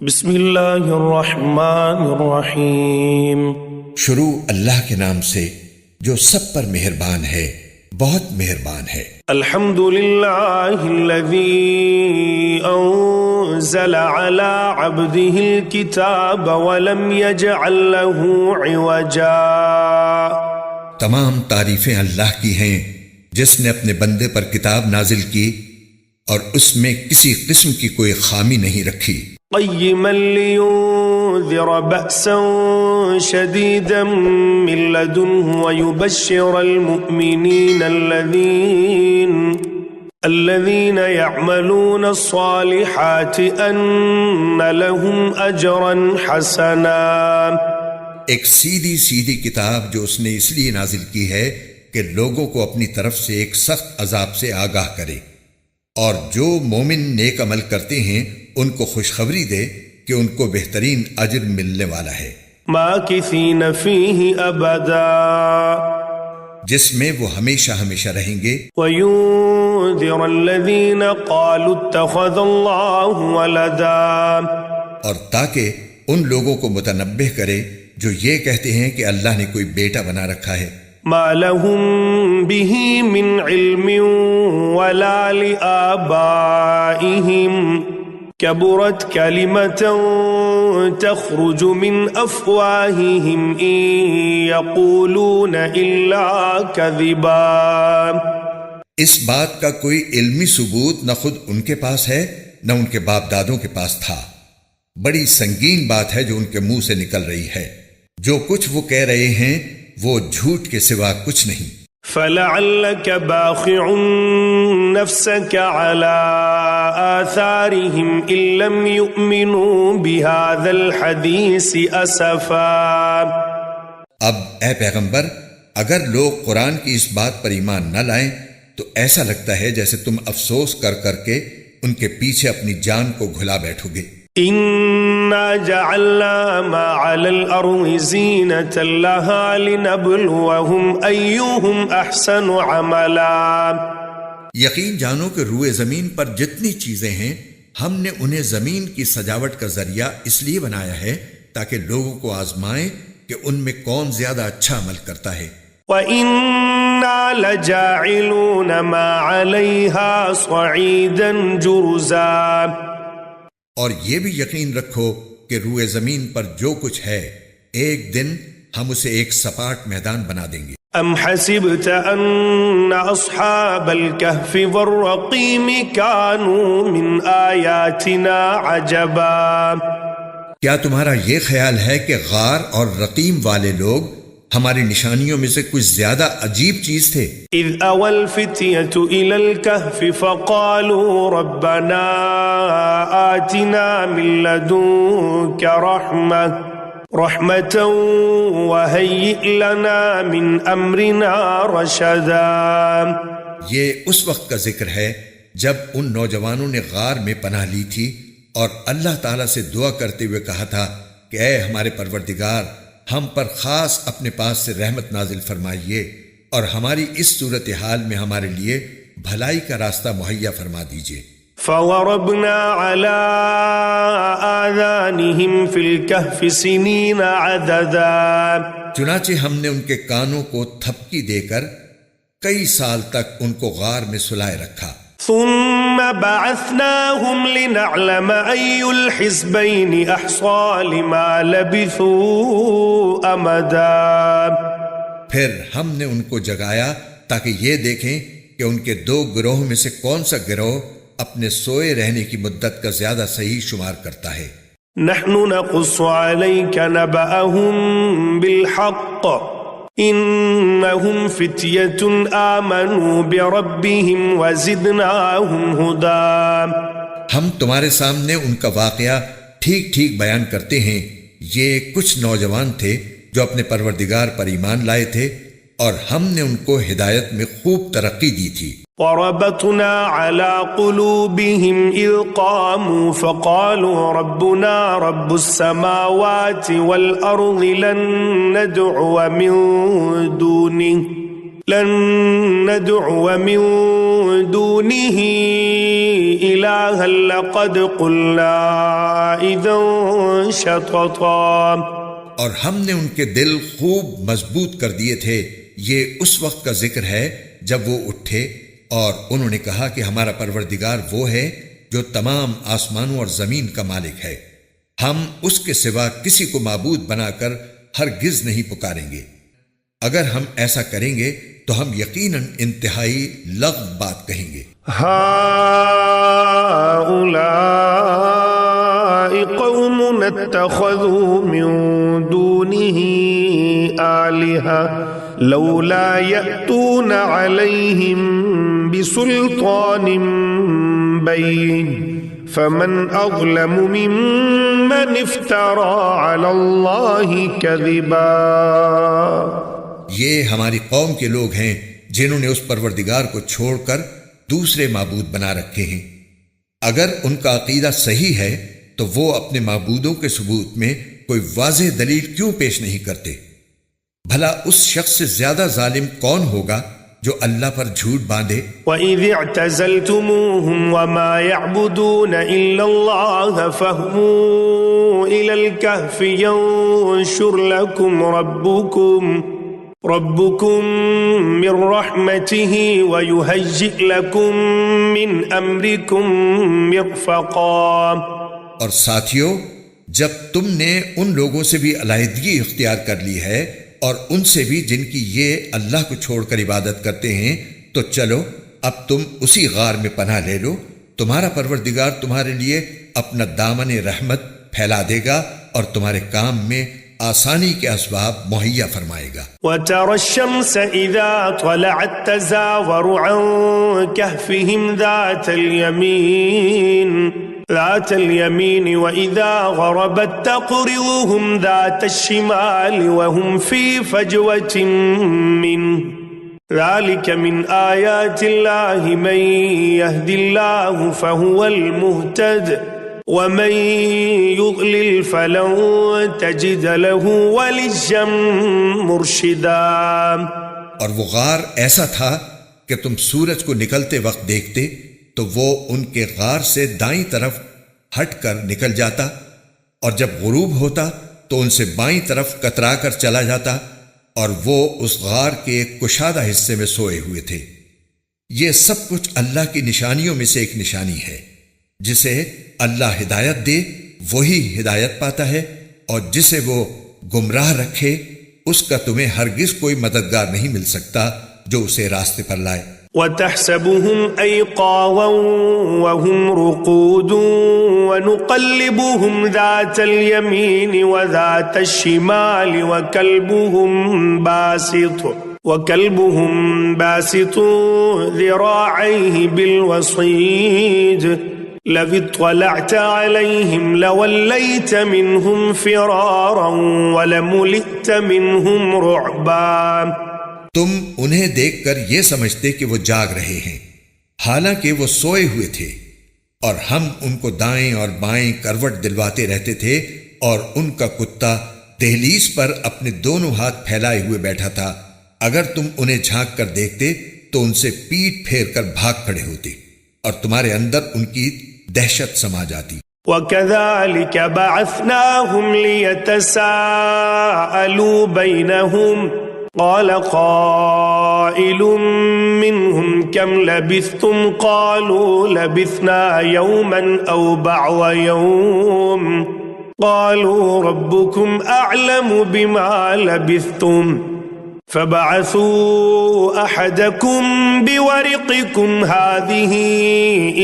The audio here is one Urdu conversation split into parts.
بسم اللہ الرحمن الرحیم۔ شروع اللہ کے نام سے جو سب پر مہربان ہے، بہت مہربان ہے۔ الحمد للہ الذی انزل علی عبده الکتاب ولم یجعل له عوجا۔ تمام تعریفیں اللہ کی ہیں جس نے اپنے بندے پر کتاب نازل کی اور اس میں کسی قسم کی کوئی خامی نہیں رکھی۔ قیما لینذر بأسا شدیدا من لدنہ ویبشر المؤمنین الذین یعملون الصالحات ان لهم اجرا حسنا۔ ایک سیدھی سیدھی کتاب جو اس نے اس لیے نازل کی ہے کہ لوگوں کو اپنی طرف سے ایک سخت عذاب سے آگاہ کرے، اور جو مومن نیک عمل کرتے ہیں ان کو خوشخبری دے کہ ان کو بہترین اجر ملنے والا ہے۔ ماکثین فیہ ابدا، جس میں وہ ہمیشہ ہمیشہ رہیں گے۔ وینذر الذین قالوا اتخذ اللہ ولدا، اور تاکہ ان لوگوں کو متنبہ کرے جو یہ کہتے ہیں کہ اللہ نے کوئی بیٹا بنا رکھا ہے۔ ما لهم به من علم ولا لآبائهم كبرت كلمة تخرج من أفواههم إن يقولون إلا كذبا۔ اس بات کا کوئی علمی ثبوت نہ خود ان کے پاس ہے نہ ان کے باپ دادوں کے پاس تھا۔ بڑی سنگین بات ہے جو ان کے منہ سے نکل رہی ہے۔ جو کچھ وہ کہہ رہے ہیں وہ جھوٹ کے سوا کچھ نہیں۔ فَلَعَلَّكَ بَاخِعٌ نَفْسَكَ عَلَىٰ آثَارِهِمْ إِن لَّمْ يُؤْمِنُوا بِهَذَا الْحَدِيثِ أَسَفًا۔ اب اے پیغمبر، اگر لوگ قرآن کی اس بات پر ایمان نہ لائیں تو ایسا لگتا ہے جیسے تم افسوس کر کر کے ان کے پیچھے اپنی جان کو گھلا بیٹھو گے۔ إِنَّا جَعَلْنَا مَا عَلَى الْأَرْضِ زِينَةً لَهَا لِنَبْلُوَهُمْ أَيُّهُمْ أَحْسَنُ عَمَلًا۔ یقین جانو کہ روئے زمین پر جتنی چیزیں ہیں ہم نے انہیں زمین کی سجاوٹ کا ذریعہ اس لیے بنایا ہے تاکہ لوگوں کو آزمائیں کہ ان میں کون زیادہ اچھا عمل کرتا ہے۔ وَإِنَّا لَجَاعِلُونَ مَا عَلَيْهَا صَعِيدًا جُرُزًا۔ اور یہ بھی یقین رکھو کہ روئے زمین پر جو کچھ ہے ایک دن ہم اسے ایک سپاٹ میدان بنا دیں گے۔ ام حسبت ان اصحاب الكهف والرقیم كانوا من آیاتنا عجبا۔ کیا تمہارا یہ خیال ہے کہ غار اور رقیم والے لوگ ہماری نشانیوں میں سے کچھ زیادہ عجیب چیز تھے؟ اذ اوى الفتية الى الكهف فقالوا ربنا آتنا من لدنك رحمة وهيئ لنا من امرنا رشدا۔ یہ اس وقت کا ذکر ہے جب ان نوجوانوں نے غار میں پناہ لی تھی اور اللہ تعالیٰ سے دعا کرتے ہوئے کہا تھا کہ اے ہمارے پروردگار، ہم پر خاص اپنے پاس سے رحمت نازل فرمائیے اور ہماری اس صورتحال میں ہمارے لیے بھلائی کا راستہ مہیا فرما دیجیے۔ فَوَرَبْنَا عَلَىٰ آذَانِهِمْ فِي الْكَهْفِ سِنِينَ عَدَدًا۔ چنانچہ ہم نے ان کے کانوں کو تھپکی دے کر کئی سال تک ان کو غار میں سلائے رکھا۔ ثُمَّ بَعَثْنَاهُمْ لِنَعْلَمَ أَيُّ الْحِزْبَيْنِ أَحْصَىٰ لِمَا لَبِثُوا أَمَدًا۔ پھر ہم نے ان کو جگایا تاکہ یہ دیکھیں کہ ان کے دو گروہوں میں سے کون سا گروہ اپنے سوئے رہنے کی مدت کا زیادہ صحیح شمار کرتا ہے۔ نحن نقص عليك نبأهم بالحق انہم فتیۃ آمنوا بربهم وزدناہم ہدی۔ ہم تمہارے سامنے ان کا واقعہ ٹھیک ٹھیک بیان کرتے ہیں۔ یہ کچھ نوجوان تھے جو اپنے پروردگار پر ایمان لائے تھے اور ہم نے ان کو ہدایت میں خوب ترقی دی تھی۔ وَرَبَطْنَا عَلَىٰ قُلُوبِهِمْ إِذْ قَامُوا فَقَالُوا رَبُّنَا رَبُّ السَّمَاوَاتِ وَالْأَرْضِ لَن نَّدْعُوَ مِن دُونِهِ إلها لقد قلنا إذا شططا. اور ہم نے ان کے دل خوب مضبوط کر دیے تھے. یہ اس وقت کا ذکر ہے جب وہ اٹھے اور انہوں نے کہا کہ ہمارا پروردگار وہ ہے جو تمام آسمانوں اور زمین کا مالک ہے. ہم اس کے سوا کسی کو معبود بنا کر ہرگز نہیں پکاریں گے. اگر ہم ایسا کریں گے تو ہم یقیناً انتہائی لغو بات کہیں گے. هؤلاء قوم اتخذوا من دونه آلهة لولا يأتون عليهم بسلطان بين فمن أظلم ممن افترى على الله كذبا. یہ ہماری قوم کے لوگ ہیں جنہوں نے اس پروردگار کو چھوڑ کر دوسرے معبود بنا رکھے ہیں. اگر ان کا عقیدہ صحیح ہے تو وہ اپنے معبودوں کے ثبوت میں کوئی واضح دلیل کیوں پیش نہیں کرتے؟ بھلا اس شخص سے زیادہ ظالم کون ہوگا جو اللہ پر جھوٹ باندھے. وَإِذِ اعْتَزَلْتُمُوهُمْ وَمَا يَعْبُدُونَ إِلَّا اللَّهَ فَاهْوُوا إِلَى الْكَهْفِ يَنشُرْ لَكُمْ ربكم من رحمته ويهيئ لكم من امركم مرفقا. اور ساتھیو، جب تم نے ان لوگوں سے بھی علیحدگی اختیار کر لی ہے اور ان سے بھی جن کی یہ اللہ کو چھوڑ کر عبادت کرتے ہیں، تو چلو اب تم اسی غار میں پناہ لے لو. تمہارا پروردگار تمہارے لیے اپنا دامن رحمت پھیلا دے گا اور تمہارے کام میں آسانی کے اسباب مہیا فرمائے گا. وَتَرَى الشَّمْسَ إِذَا طَلَعَتْ تَزَاوَرُ عَنْ كَهْفِهِمْ ذَاتَ الْيَمِينِ وَإِذَا غَرَبَتْ تَقْرِضُهُمْ ذَاتَ الشِّمَالِ وَهُمْ فِي فَجْوَةٍ مِّنْهُ ذَلِكَ مِنْ آيَاتِ اللَّهِ مَنْ يَهْدِ اللَّهُ فَهُوَ الْمُهْتَدِ وَمَن يُضْلِلْ فَلَن تَجِدَ لَهُ وَلِيًّا مُرْشِدًا. اور وہ غار ایسا تھا کہ تم سورج کو نکلتے وقت دیکھتے تو وہ ان کے غار سے دائیں طرف ہٹ کر نکل جاتا، اور جب غروب ہوتا تو ان سے بائیں طرف کترا کر چلا جاتا، اور وہ اس غار کے ایک کشادہ حصے میں سوئے ہوئے تھے. یہ سب کچھ اللہ کی نشانیوں میں سے ایک نشانی ہے. جسے اللہ ہدایت دے وہی ہدایت پاتا ہے، اور جسے وہ گمراہ رکھے اس کا تمہیں ہرگز کوئی مددگار نہیں مل سکتا جو اسے راستے پر لائے. وَتَحْسَبُهُمْ أَيْقَاظًا وَهُمْ رُقُودٌ وَنُقَلِّبُهُمْ ذَاتَ الْيَمِينِ وَذَاتَ الشِّمَالِ وَكَلْبُهُمْ بَاسِطٌ ذِرَاعَيْهِ بِالْوَصِيدِ لَوِ اطَّلَعْتَ عَلَيْهِمْ لَوَلَّيْتَ مِنْهُمْ فِرَارًا وَلَمُلِئْتَ مِنْهُمْ رُعْبًا. تم انہیں دیکھ کر یہ سمجھتے کہ وہ جاگ رہے ہیں، حالانکہ وہ سوئے ہوئے تھے، اور ہم ان کو دائیں اور بائیں کروٹ دلواتے رہتے تھے، اور ان کا کتا دہلیز پر اپنے دونوں ہاتھ پھیلائے ہوئے بیٹھا تھا. اگر تم انہیں جھانک کر دیکھتے تو ان سے پیٹ پھیر کر بھاگ کھڑے ہوتے، اور تمہارے اندر ان کی دہشت سما جاتی. وَكَذَلِكَ بَعَثْنَاهُمْ لِيَتَسَاءَلُوا بَيْنَهُمْ قَالَ قَائِلٌ مِّنْهُمْ كَمْ لَبِثْتُمْ قَالُوا لَبِثْنَا يَوْمًا أَوْ بَعْضَ يَوْمٍ قَالُوا رَبُّكُمْ أَعْلَمُ بِمَا لَبِثْتُمْ فَبَعَثُوا أَحَدَكُمْ بِوَرِقِكُمْ هَذِهِ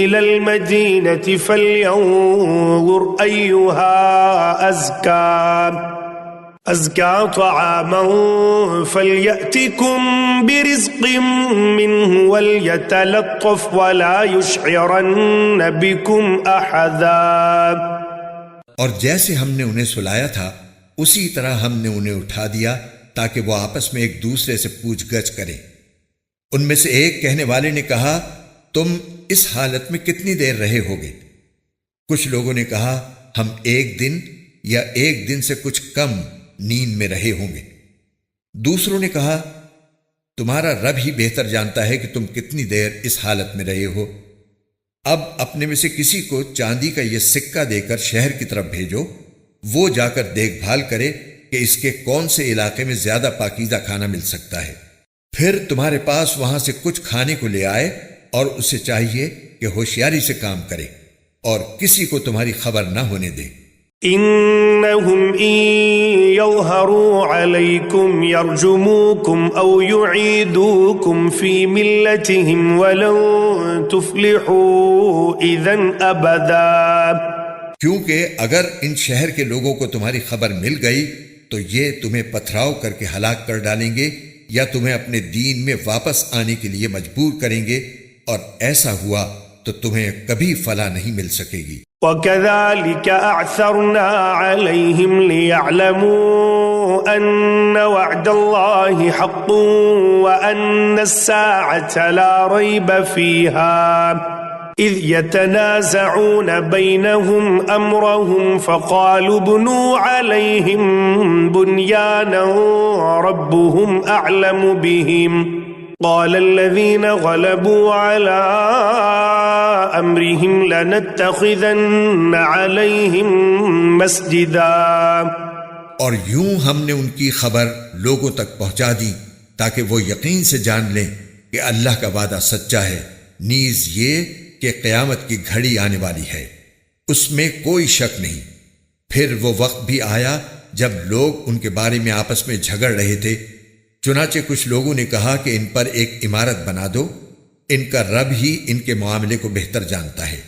إِلَى الْمَدِينَةِ فَلْيَنظُرْ أَيُّهَا أَزْكَى طَعَامًا فَلْيَأْتِكُمْ بِرِزْقٍ مِّنْهُ وَلْيَتَلَطَّفْ وَلَا يُشْعِرَنَّ بِكُمْ أَحَدًا. اور جیسے ہم نے انہیں سلایا تھا اسی طرح ہم نے انہیں اٹھا دیا تاکہ وہ آپس میں ایک دوسرے سے پوچھ گچھ کریں. ان میں سے ایک کہنے والے نے کہا، تم اس حالت میں کتنی دیر رہے ہوگے؟ کچھ لوگوں نے کہا، ہم ایک دن یا ایک دن سے کچھ کم نیند میں رہے ہوں گے. دوسروں نے کہا، تمہارا رب ہی بہتر جانتا ہے کہ تم کتنی دیر اس حالت میں رہے ہو. اب اپنے میں سے کسی کو چاندی کا یہ سکہ دے کر شہر کی طرف بھیجو، وہ جا کر دیکھ بھال کرے کہ اس کے کون سے علاقے میں زیادہ پاکیزہ کھانا مل سکتا ہے، پھر تمہارے پاس وہاں سے کچھ کھانے کو لے آئے، اور اسے چاہیے کہ ہوشیاری سے کام کرے اور کسی کو تمہاری خبر نہ ہونے دے۔ إنهم إن يظهروا عليكم يرجموكم أو يعيدوكم في ملتهم ولن تفلحوا إذن أبدا، کیونکہ اگر ان شہر کے لوگوں کو تمہاری خبر مل گئی تو یہ تمہیں پتھراؤ کر کے ہلاک کر ڈالیں گے یا تمہیں اپنے دین میں واپس آنے کے لیے مجبور کریں گے، اور ایسا ہوا تو تمہیں کبھی فلاح نہیں مل سکے گی۔ وَكَذَلِكَ أَعْثَرْنَا عَلَيْهِمْ لِيَعْلَمُوا أَنَّ وَعْدَ اللَّهِ حَقٌّ وَأَنَّ السَّاعَةَ لَا رَيْبَ فِيهَا إِذْ يَتَنَازَعُونَ بَيْنَهُمْ أَمْرَهُمْ فَقَالُوا ابْنُوا عَلَيْهِمْ بُنْيَانًا رَبُّهُمْ أَعْلَمُ بِهِمْ قال الذين غلبوا على أمرهم لنتخذن عليهم مسجدا، اور یوں ہم نے ان کی خبر لوگوں تک پہنچا دی تاکہ وہ یقین سے جان لیں کہ اللہ کا وعدہ سچا ہے، نیز یہ کہ قیامت کی گھڑی آنے والی ہے، اس میں کوئی شک نہیں۔ پھر وہ وقت بھی آیا جب لوگ ان کے بارے میں آپس میں جھگڑ رہے تھے، چنانچہ کچھ لوگوں نے کہا کہ ان پر ایک عمارت بنا دو، ان کا رب ہی ان کے معاملے کو بہتر جانتا ہے۔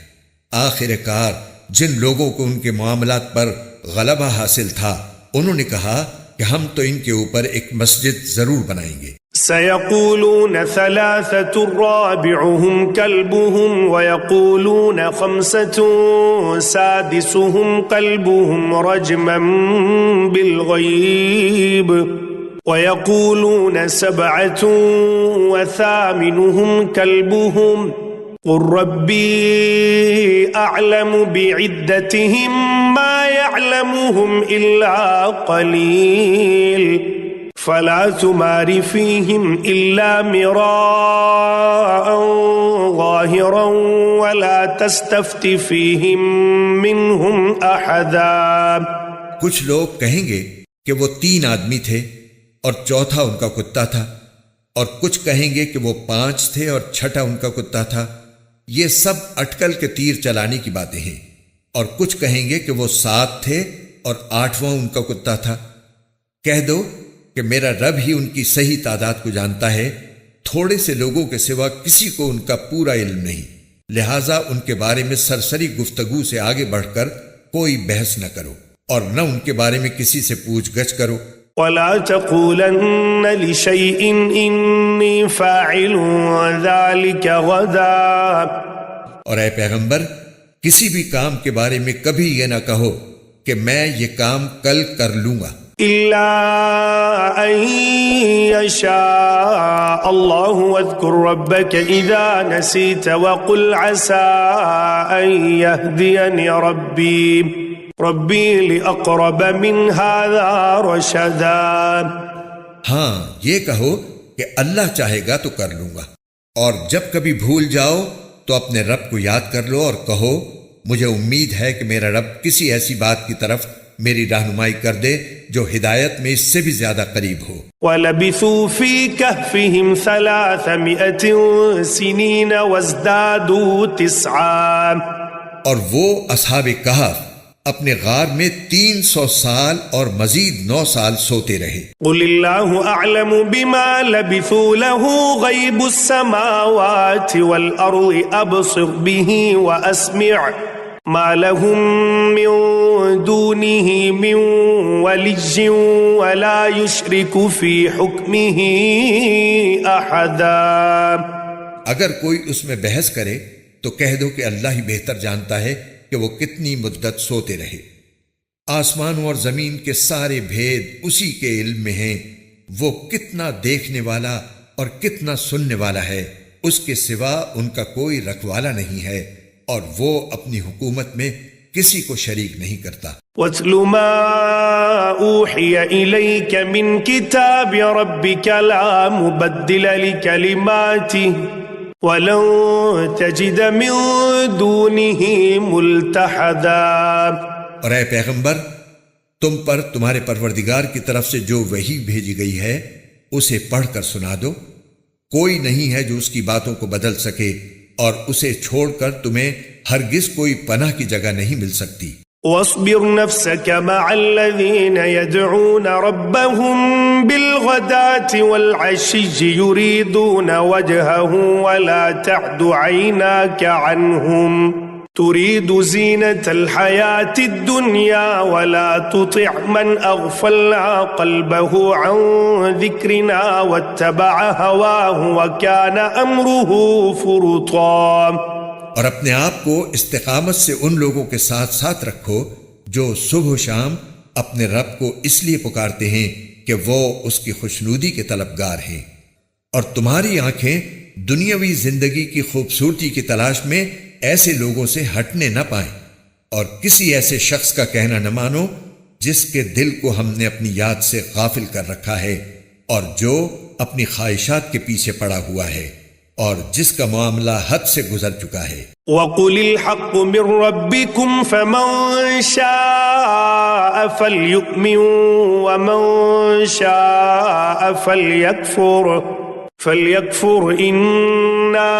آخر کار جن لوگوں کو ان کے معاملات پر غلبہ حاصل تھا انہوں نے کہا کہ ہم تو ان کے اوپر ایک مسجد ضرور بنائیں گے۔ سيقولون ثلاثة رابعهم كلبهم ويقولون خمسة سادسهم كلبهم رجما بالغيب ويقولون سبعة وثامنهم كلبهم قل ربي أعلم بعدتهم ما يعلمهم إلا قليل فلا تمار فيهم إلا مراء ظاهرا ولا تستفت فيهم منهم أحدا۔ کچھ لوگ کہیں گے کہ وہ 3 آدمی تھے اور چوتھا ان کا کتا تھا، اور کچھ کہیں گے کہ وہ 5 تھے اور چھٹا ان کا کتا تھا، یہ سب اٹکل کے تیر چلانے کی باتیں ہیں۔ اور کچھ کہیں گے کہ وہ 7 تھے اور 8واں ان کا کتا تھا۔ کہہ دو کہ میرا رب ہی ان کی صحیح تعداد کو جانتا ہے، تھوڑے سے لوگوں کے سوا کسی کو ان کا پورا علم نہیں، لہٰذا ان کے بارے میں سرسری گفتگو سے آگے بڑھ کر کوئی بحث نہ کرو اور نہ ان کے بارے میں کسی سے پوچھ گچھ کرو۔ وَلَا تَقُولَنَّ لِشَيْءٍ إِنِّي فَاعِلٌ ذَلِكَ غَدًا، اور اے پیغمبر کسی بھی کام کے بارے میں کبھی یہ نہ کہو کہ میں یہ کام کل کر لوں گا، إِلَّا أَن يَشَاءَ اللَّهُ وَاذْكُرْ رَبَّكَ إِذَا نَسِيتَ وَقُلْ عَسَىٰ أَن يَهْدِيَنِ ربی لِأَقْرَبَ مِنْ هَذَا رَشَدًا۔ ہاں یہ کہو کہ اللہ چاہے گا تو کر لوں گا، اور جب کبھی بھول جاؤ تو اپنے رب کو یاد کر لو اور کہو مجھے امید ہے کہ میرا رب کسی ایسی بات کی طرف میری رہنمائی کر دے جو ہدایت میں اس سے بھی زیادہ قریب ہو۔ وَلَبِثُوا فِي كَهْفِهِمْ 300 سِنِينَ وَازْدَادُوا 9، اور وہ اصحاب کہف اپنے غار میں 300 سال اور مزید 9 سال سوتے رہے۔ قُلِ اللَّهُ أَعْلَمُ بِمَا لَبِثُوا لَهُ غَيْبُ السَّمَاوَاتِ وَالْأَرْضِ أَبْصِرْ بِهِ وَأَسْمِعْ مَا لَهُم مِّن دُونِهِ مِّن وَلِيٍّ وَلَا يُشْرِكُ فِي حُكْمِهِ أَحَدًا۔ اگر کوئی اس میں بحث کرے تو کہہ دو کہ اللہ ہی بہتر جانتا ہے کہ وہ کتنی مدت سوتے رہے۔ آسمانوں اور زمین کے سارے بھید اسی کے علم میں ہیں، وہ کتنا دیکھنے والا اور کتنا سننے والا ہے، اس کے سوا ان کا کوئی رکھوالا نہیں ہے، اور وہ اپنی حکومت میں کسی کو شریک نہیں کرتا۔ وَاتْلُ مَا أُوحِيَ إِلَيْكَ مِنْ كِتَابِ رَبِّكَ لَا مُبَدِّلَ لِكَلِمَاتِهِ ولن تجد من دونه ملتحدا۔ اور اے پیغمبر، تم پر تمہارے پروردگار کی طرف سے جو وحی بھیجی گئی ہے اسے پڑھ کر سنا دو، کوئی نہیں ہے جو اس کی باتوں کو بدل سکے، اور اسے چھوڑ کر تمہیں ہرگز کوئی پناہ کی جگہ نہیں مل سکتی۔ واصبر نفسك مع الذين يدعون ربهم بالغداة والعشي يريدون وجهه ولا تعد عيناك عنهم تريد زينة الحياة الدنيا ولا تطع من أغفلنا قلبه عن ذكرنا واتبع هواه وكان أمره فرطا۔ اور اپنے آپ کو استقامت سے ان لوگوں کے ساتھ ساتھ رکھو جو صبح و شام اپنے رب کو اس لیے پکارتے ہیں کہ وہ اس کی خوشنودی کے طلبگار ہیں، اور تمہاری آنکھیں دنیاوی زندگی کی خوبصورتی کی تلاش میں ایسے لوگوں سے ہٹنے نہ پائیں، اور کسی ایسے شخص کا کہنا نہ مانو جس کے دل کو ہم نے اپنی یاد سے غافل کر رکھا ہے، اور جو اپنی خواہشات کے پیچھے پڑا ہوا ہے، اور جس کا معاملہ حد سے گزر چکا ہے۔ وَقُلِ الْحَقُّ مِنْ رَبِّكُمْ فَمَنْ شَاءَ فَلْيُؤْمِنْ وَمَنْ شَاءَ فَلْيَكْفُرْ إِنَّا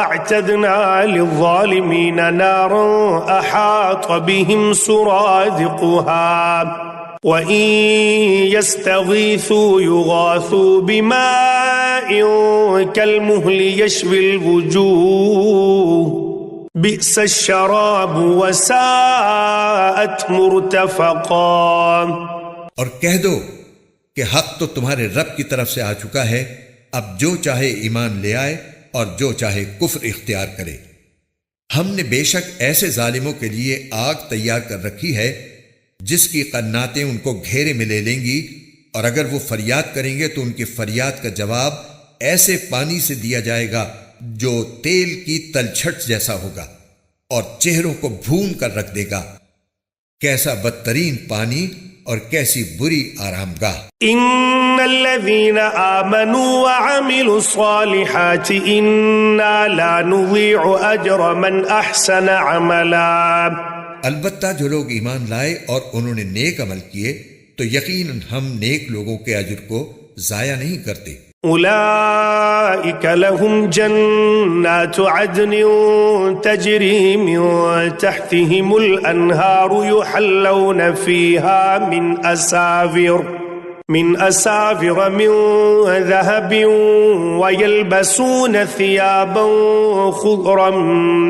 أَعْتَدْنَا لِلظَّالِمِينَ نَارًا أَحَاطَ بِهِمْ سُرَادِقُهَا وَإِن يَسْتَغِيثُوا يُغَاثُوا بِمَاءٍ كَالْمُهْلِ يَشْوِي الْوُجُوهَ بِئْسَ الشَّرَابُ وَسَاءَتْ مُرْتَفَقًا۔ اور کہہ دو کہ حق تو تمہارے رب کی طرف سے آ چکا ہے، اب جو چاہے ایمان لے آئے اور جو چاہے کفر اختیار کرے۔ ہم نے بے شک ایسے ظالموں کے لیے آگ تیار کر رکھی ہے جس کی قناتیں ان کو گھیرے میں لے لیں گی، اور اگر وہ فریاد کریں گے تو ان کی فریاد کا جواب ایسے پانی سے دیا جائے گا جو تیل کی تلچھٹ جیسا ہوگا اور چہروں کو بھون کر رکھ دے گا۔ کیسا بدترین پانی اور کیسی بری آرام گاہ۔ ان الذين آمنوا وعملوا الصالحات انا لا نضيع اجر من احسن عملا۔ البتہ جو لوگ ایمان لائے اور انہوں نے نیک عمل کیے تو یقیناً ہم نیک لوگوں کے اجر کو ضائع نہیں کرتے۔ اولئک لهم جنات عدن تجری من تحتهم الانہار یحلون فیہا من أساور من ذهب ويلبسون ثيابا خضرا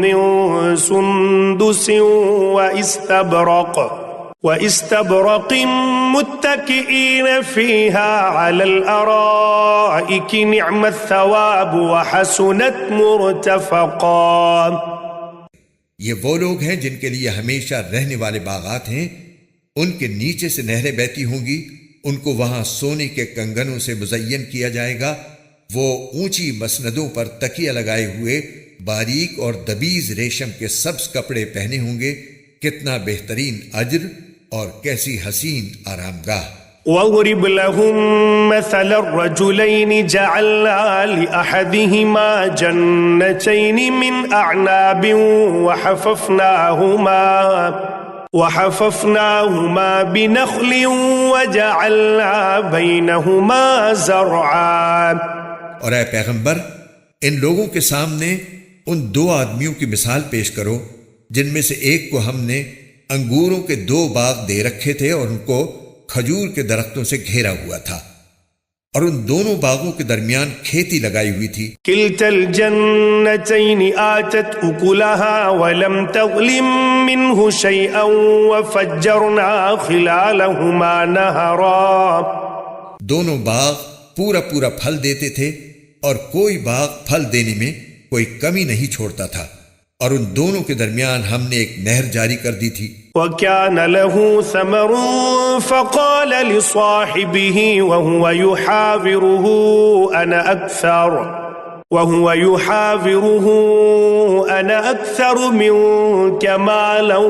من سندس واستبرق متكئين فيها على الأرائك نعم الثواب وحسنت مرتفقا۔ یہ وہ لوگ ہیں جن کے لیے ہمیشہ رہنے والے باغات ہیں، ان کے نیچے سے نہریں بہتی ہوں گی، ان کو وہاں سونے کے کنگنوں سے مزین کیا جائے گا، وہ اونچی مسندوں پر تکیہ لگائے ہوئے باریک اور دبیز ریشم کے سبز کپڑے پہنے ہوں گے، کتنا بہترین اجر اور کیسی حسین آرام گاہ۔ وَاضْرِبْ لَهُم مَّثَلَ الرَّجُلَيْنِ جَعَلْنَا لِأَحَدِهِمَا جَنَّتَيْنِ مِنْ أَعْنَابٍ وحففناهما بنخل وجعلنا بينهما زرعا۔ اور اے پیغمبر، ان لوگوں کے سامنے ان دو آدمیوں کی مثال پیش کرو جن میں سے ایک کو ہم نے انگوروں کے 2 باغ دے رکھے تھے اور ان کو کھجور کے درختوں سے گھیرا ہوا تھا، اور ان دونوں باغوں کے درمیان کھیتی لگائی ہوئی تھی۔ کلتا الجنتین آتت اکلها ولم تظلم منه شیئا وفجرنا خلالهما نہرا۔ دونوں باغ پورا پھل دیتے تھے اور کوئی باغ پھل دینے میں کوئی کمی نہیں چھوڑتا تھا، اور ان دونوں کے درمیان ہم نے ایک نہر جاری کر دی تھی۔ وَكَانَ لَهُ ثَمَرٌ فَقَالَ لِصَاحِبِهِ وَهُوَ يُحَاوِرُهُ أَنَا أَكْثَرُ مِنكَ مَالًا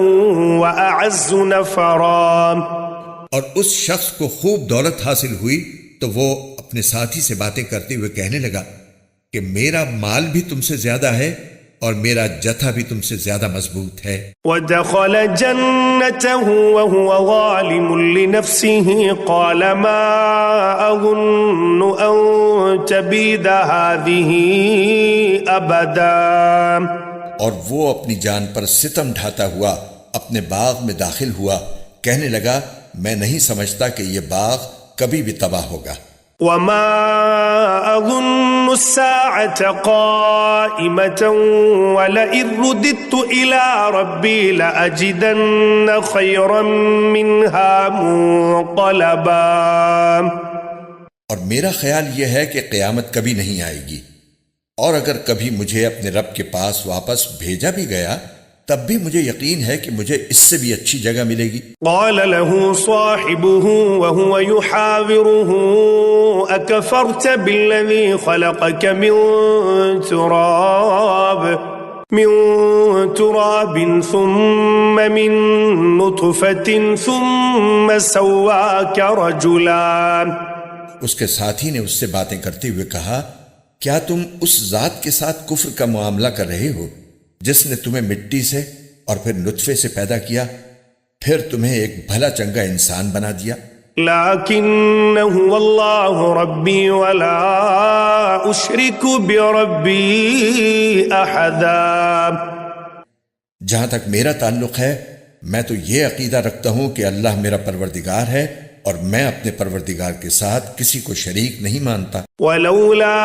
وَأَعَزُّ نَفَرًا۔ اور اس شخص کو خوب دولت حاصل ہوئی تو وہ اپنے ساتھی سے باتیں کرتے ہوئے کہنے لگا، کہ میرا مال بھی تم سے زیادہ ہے اور میرا جتھا بھی تم سے زیادہ مضبوط ہے۔ ودخل جنته وهو ظالم لنفسه قال ما أظن أن تبيد هذه أبدا، اور وہ اپنی جان پر ستم ڈھاتا ہوا اپنے باغ میں داخل ہوا، کہنے لگا میں نہیں سمجھتا کہ یہ باغ کبھی بھی تباہ ہوگا۔ وما أظن الساعة قائمة ولئن رددت إلى ربي لأجدن خيرا منها منقلبا، اور میرا خیال یہ ہے کہ قیامت کبھی نہیں آئے گی، اور اگر کبھی مجھے اپنے رب کے پاس واپس بھیجا بھی گیا تب بھی مجھے یقین ہے کہ مجھے اس سے بھی اچھی جگہ ملے گی۔ قال له صاحبه وهو يحاوره أكفرت بالذي خلقك من تراب ثم من نطفة ثم سواك رجلا، اس کے ساتھی نے اس سے باتیں کرتے ہوئے کہا کیا تم اس ذات کے ساتھ کفر کا معاملہ کر رہے ہو جس نے تمہیں مٹی سے اور پھر نطفے سے پیدا کیا، پھر تمہیں ایک بھلا چنگا انسان بنا دیا۔ لكن هو الله ربي ولا أشرك بربي أحدا، جہاں تک میرا تعلق ہے میں تو یہ عقیدہ رکھتا ہوں کہ اللہ میرا پروردگار ہے اور میں اپنے پروردگار کے ساتھ کسی کو شریک نہیں مانتا۔ ولولا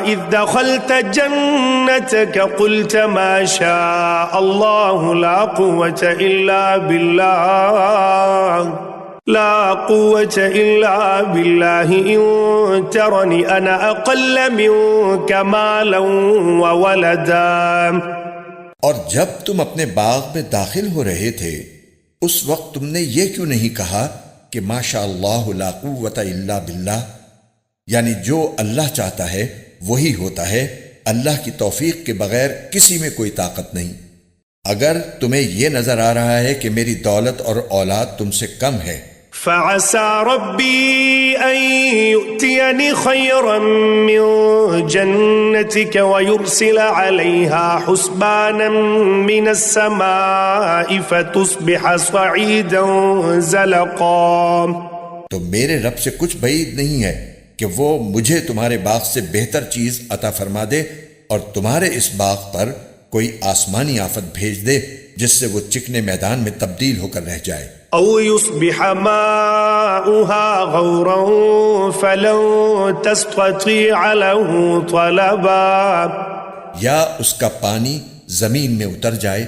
إذ دخلت جنتك قلت ما شاء الله لا قوة إلا بالله إن ترني أنا أقل منك مالا وولدا، اور جب تم اپنے باغ میں داخل ہو رہے تھے اس وقت تم نے یہ کیوں نہیں کہا کہ ماشاء اللہ لا قوت الا باللہ، یعنی جو اللہ چاہتا ہے وہی ہوتا ہے، اللہ کی توفیق کے بغیر کسی میں کوئی طاقت نہیں۔ اگر تمہیں یہ نظر آ رہا ہے کہ میری دولت اور اولاد تم سے کم ہے، فعسى ربي أن يؤتيني خيرا من جنتك ويرسل عليها حسبانا من السماء فتصبح صعيدا زلقا، تو میرے رب سے کچھ بعید نہیں ہے کہ وہ مجھے تمہارے باغ سے بہتر چیز عطا فرما دے اور تمہارے اس باغ پر کوئی آسمانی آفت بھیج دے جس سے وہ چکنے میدان میں تبدیل ہو کر رہ جائے۔ أو يصبح ماؤها غورا فلن تستطيع له طلبا، یا اس کا پانی زمین میں اتر جائے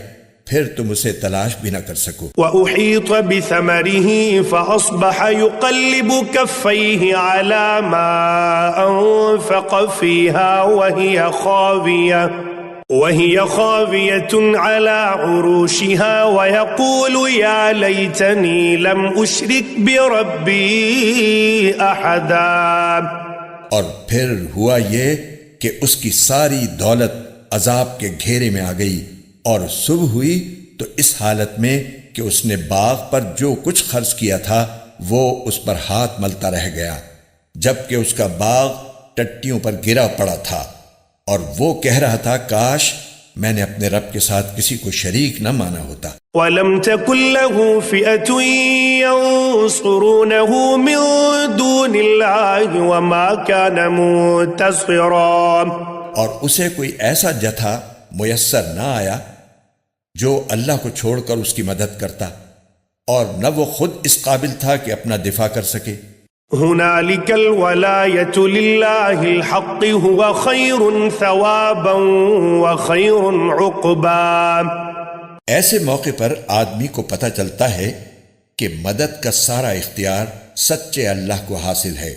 پھر تم اسے تلاش بھی نہ کر سکو۔ وأحيط بثمره فأصبح يقلب كفيه على ما أنفق فيها وهي خاوية على عروشها ويقول يا ليتني لم أشرك بربي أحدا، اور پھر ہوا یہ کہ اس کی ساری دولت عذاب کے گھیرے میں آ گئی، اور صبح ہوئی تو اس حالت میں کہ اس نے باغ پر جو کچھ خرچ کیا تھا وہ اس پر ہاتھ ملتا رہ گیا، جبکہ اس کا باغ ٹٹیوں پر گرا پڑا تھا، اور وہ کہہ رہا تھا کاش میں نے اپنے رب کے ساتھ کسی کو شریک نہ مانا ہوتا۔ وَلَمْ تَكُنْ لَهُ فِئَةٌ يَنصُرُونَهُ مِن دُونِ اللَّهِ وَمَا كَانَ مُنتَصِرًا، اور اسے کوئی ایسا جتھا میسر نہ آیا جو اللہ کو چھوڑ کر اس کی مدد کرتا، اور نہ وہ خود اس قابل تھا کہ اپنا دفاع کر سکے۔ هنالك الولاية لله الحق هو خير ثوابا وخير عقبا، ایسے موقع پر آدمی کو پتہ چلتا ہے کہ مدد کا سارا اختیار سچے اللہ کو حاصل ہے،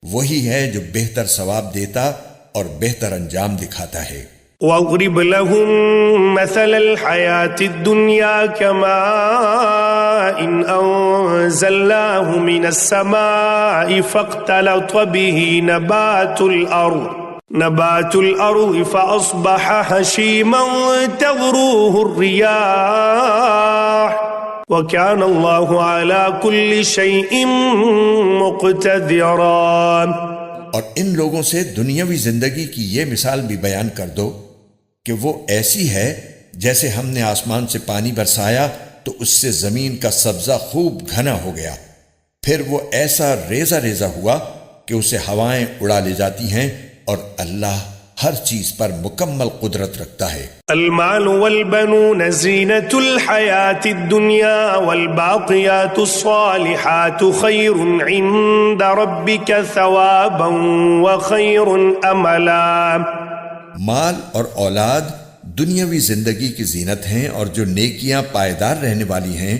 وہی ہے جو بہتر ثواب دیتا اور بہتر انجام دکھاتا ہے۔ واضرب لهم مثل الحياة الدنيا كماء أنزلناه من السماء فاختلط به نبات الأرض فأصبح هشيما تذروه الرياح وكان الله على كل شيء مقتدرا، اور ان لوگوں سے دنیاوی زندگی کی یہ مثال بھی بیان کر دو کہ وہ ایسی ہے جیسے ہم نے آسمان سے پانی برسایا تو اس سے زمین کا سبزہ خوب گھنا ہو گیا، پھر وہ ایسا ریزہ ریزہ ہوا کہ اسے ہوائیں اڑا لے جاتی ہیں، اور اللہ ہر چیز پر مکمل قدرت رکھتا ہے۔ المال والبنون زینة الحیاة الدنیا والباقیات الصالحات خیر عند ربک ثوابا وخیر املا۔ مال اور اولاد دنیاوی زندگی کی زینت ہیں، اور جو نیکیاں پائیدار رہنے والی ہیں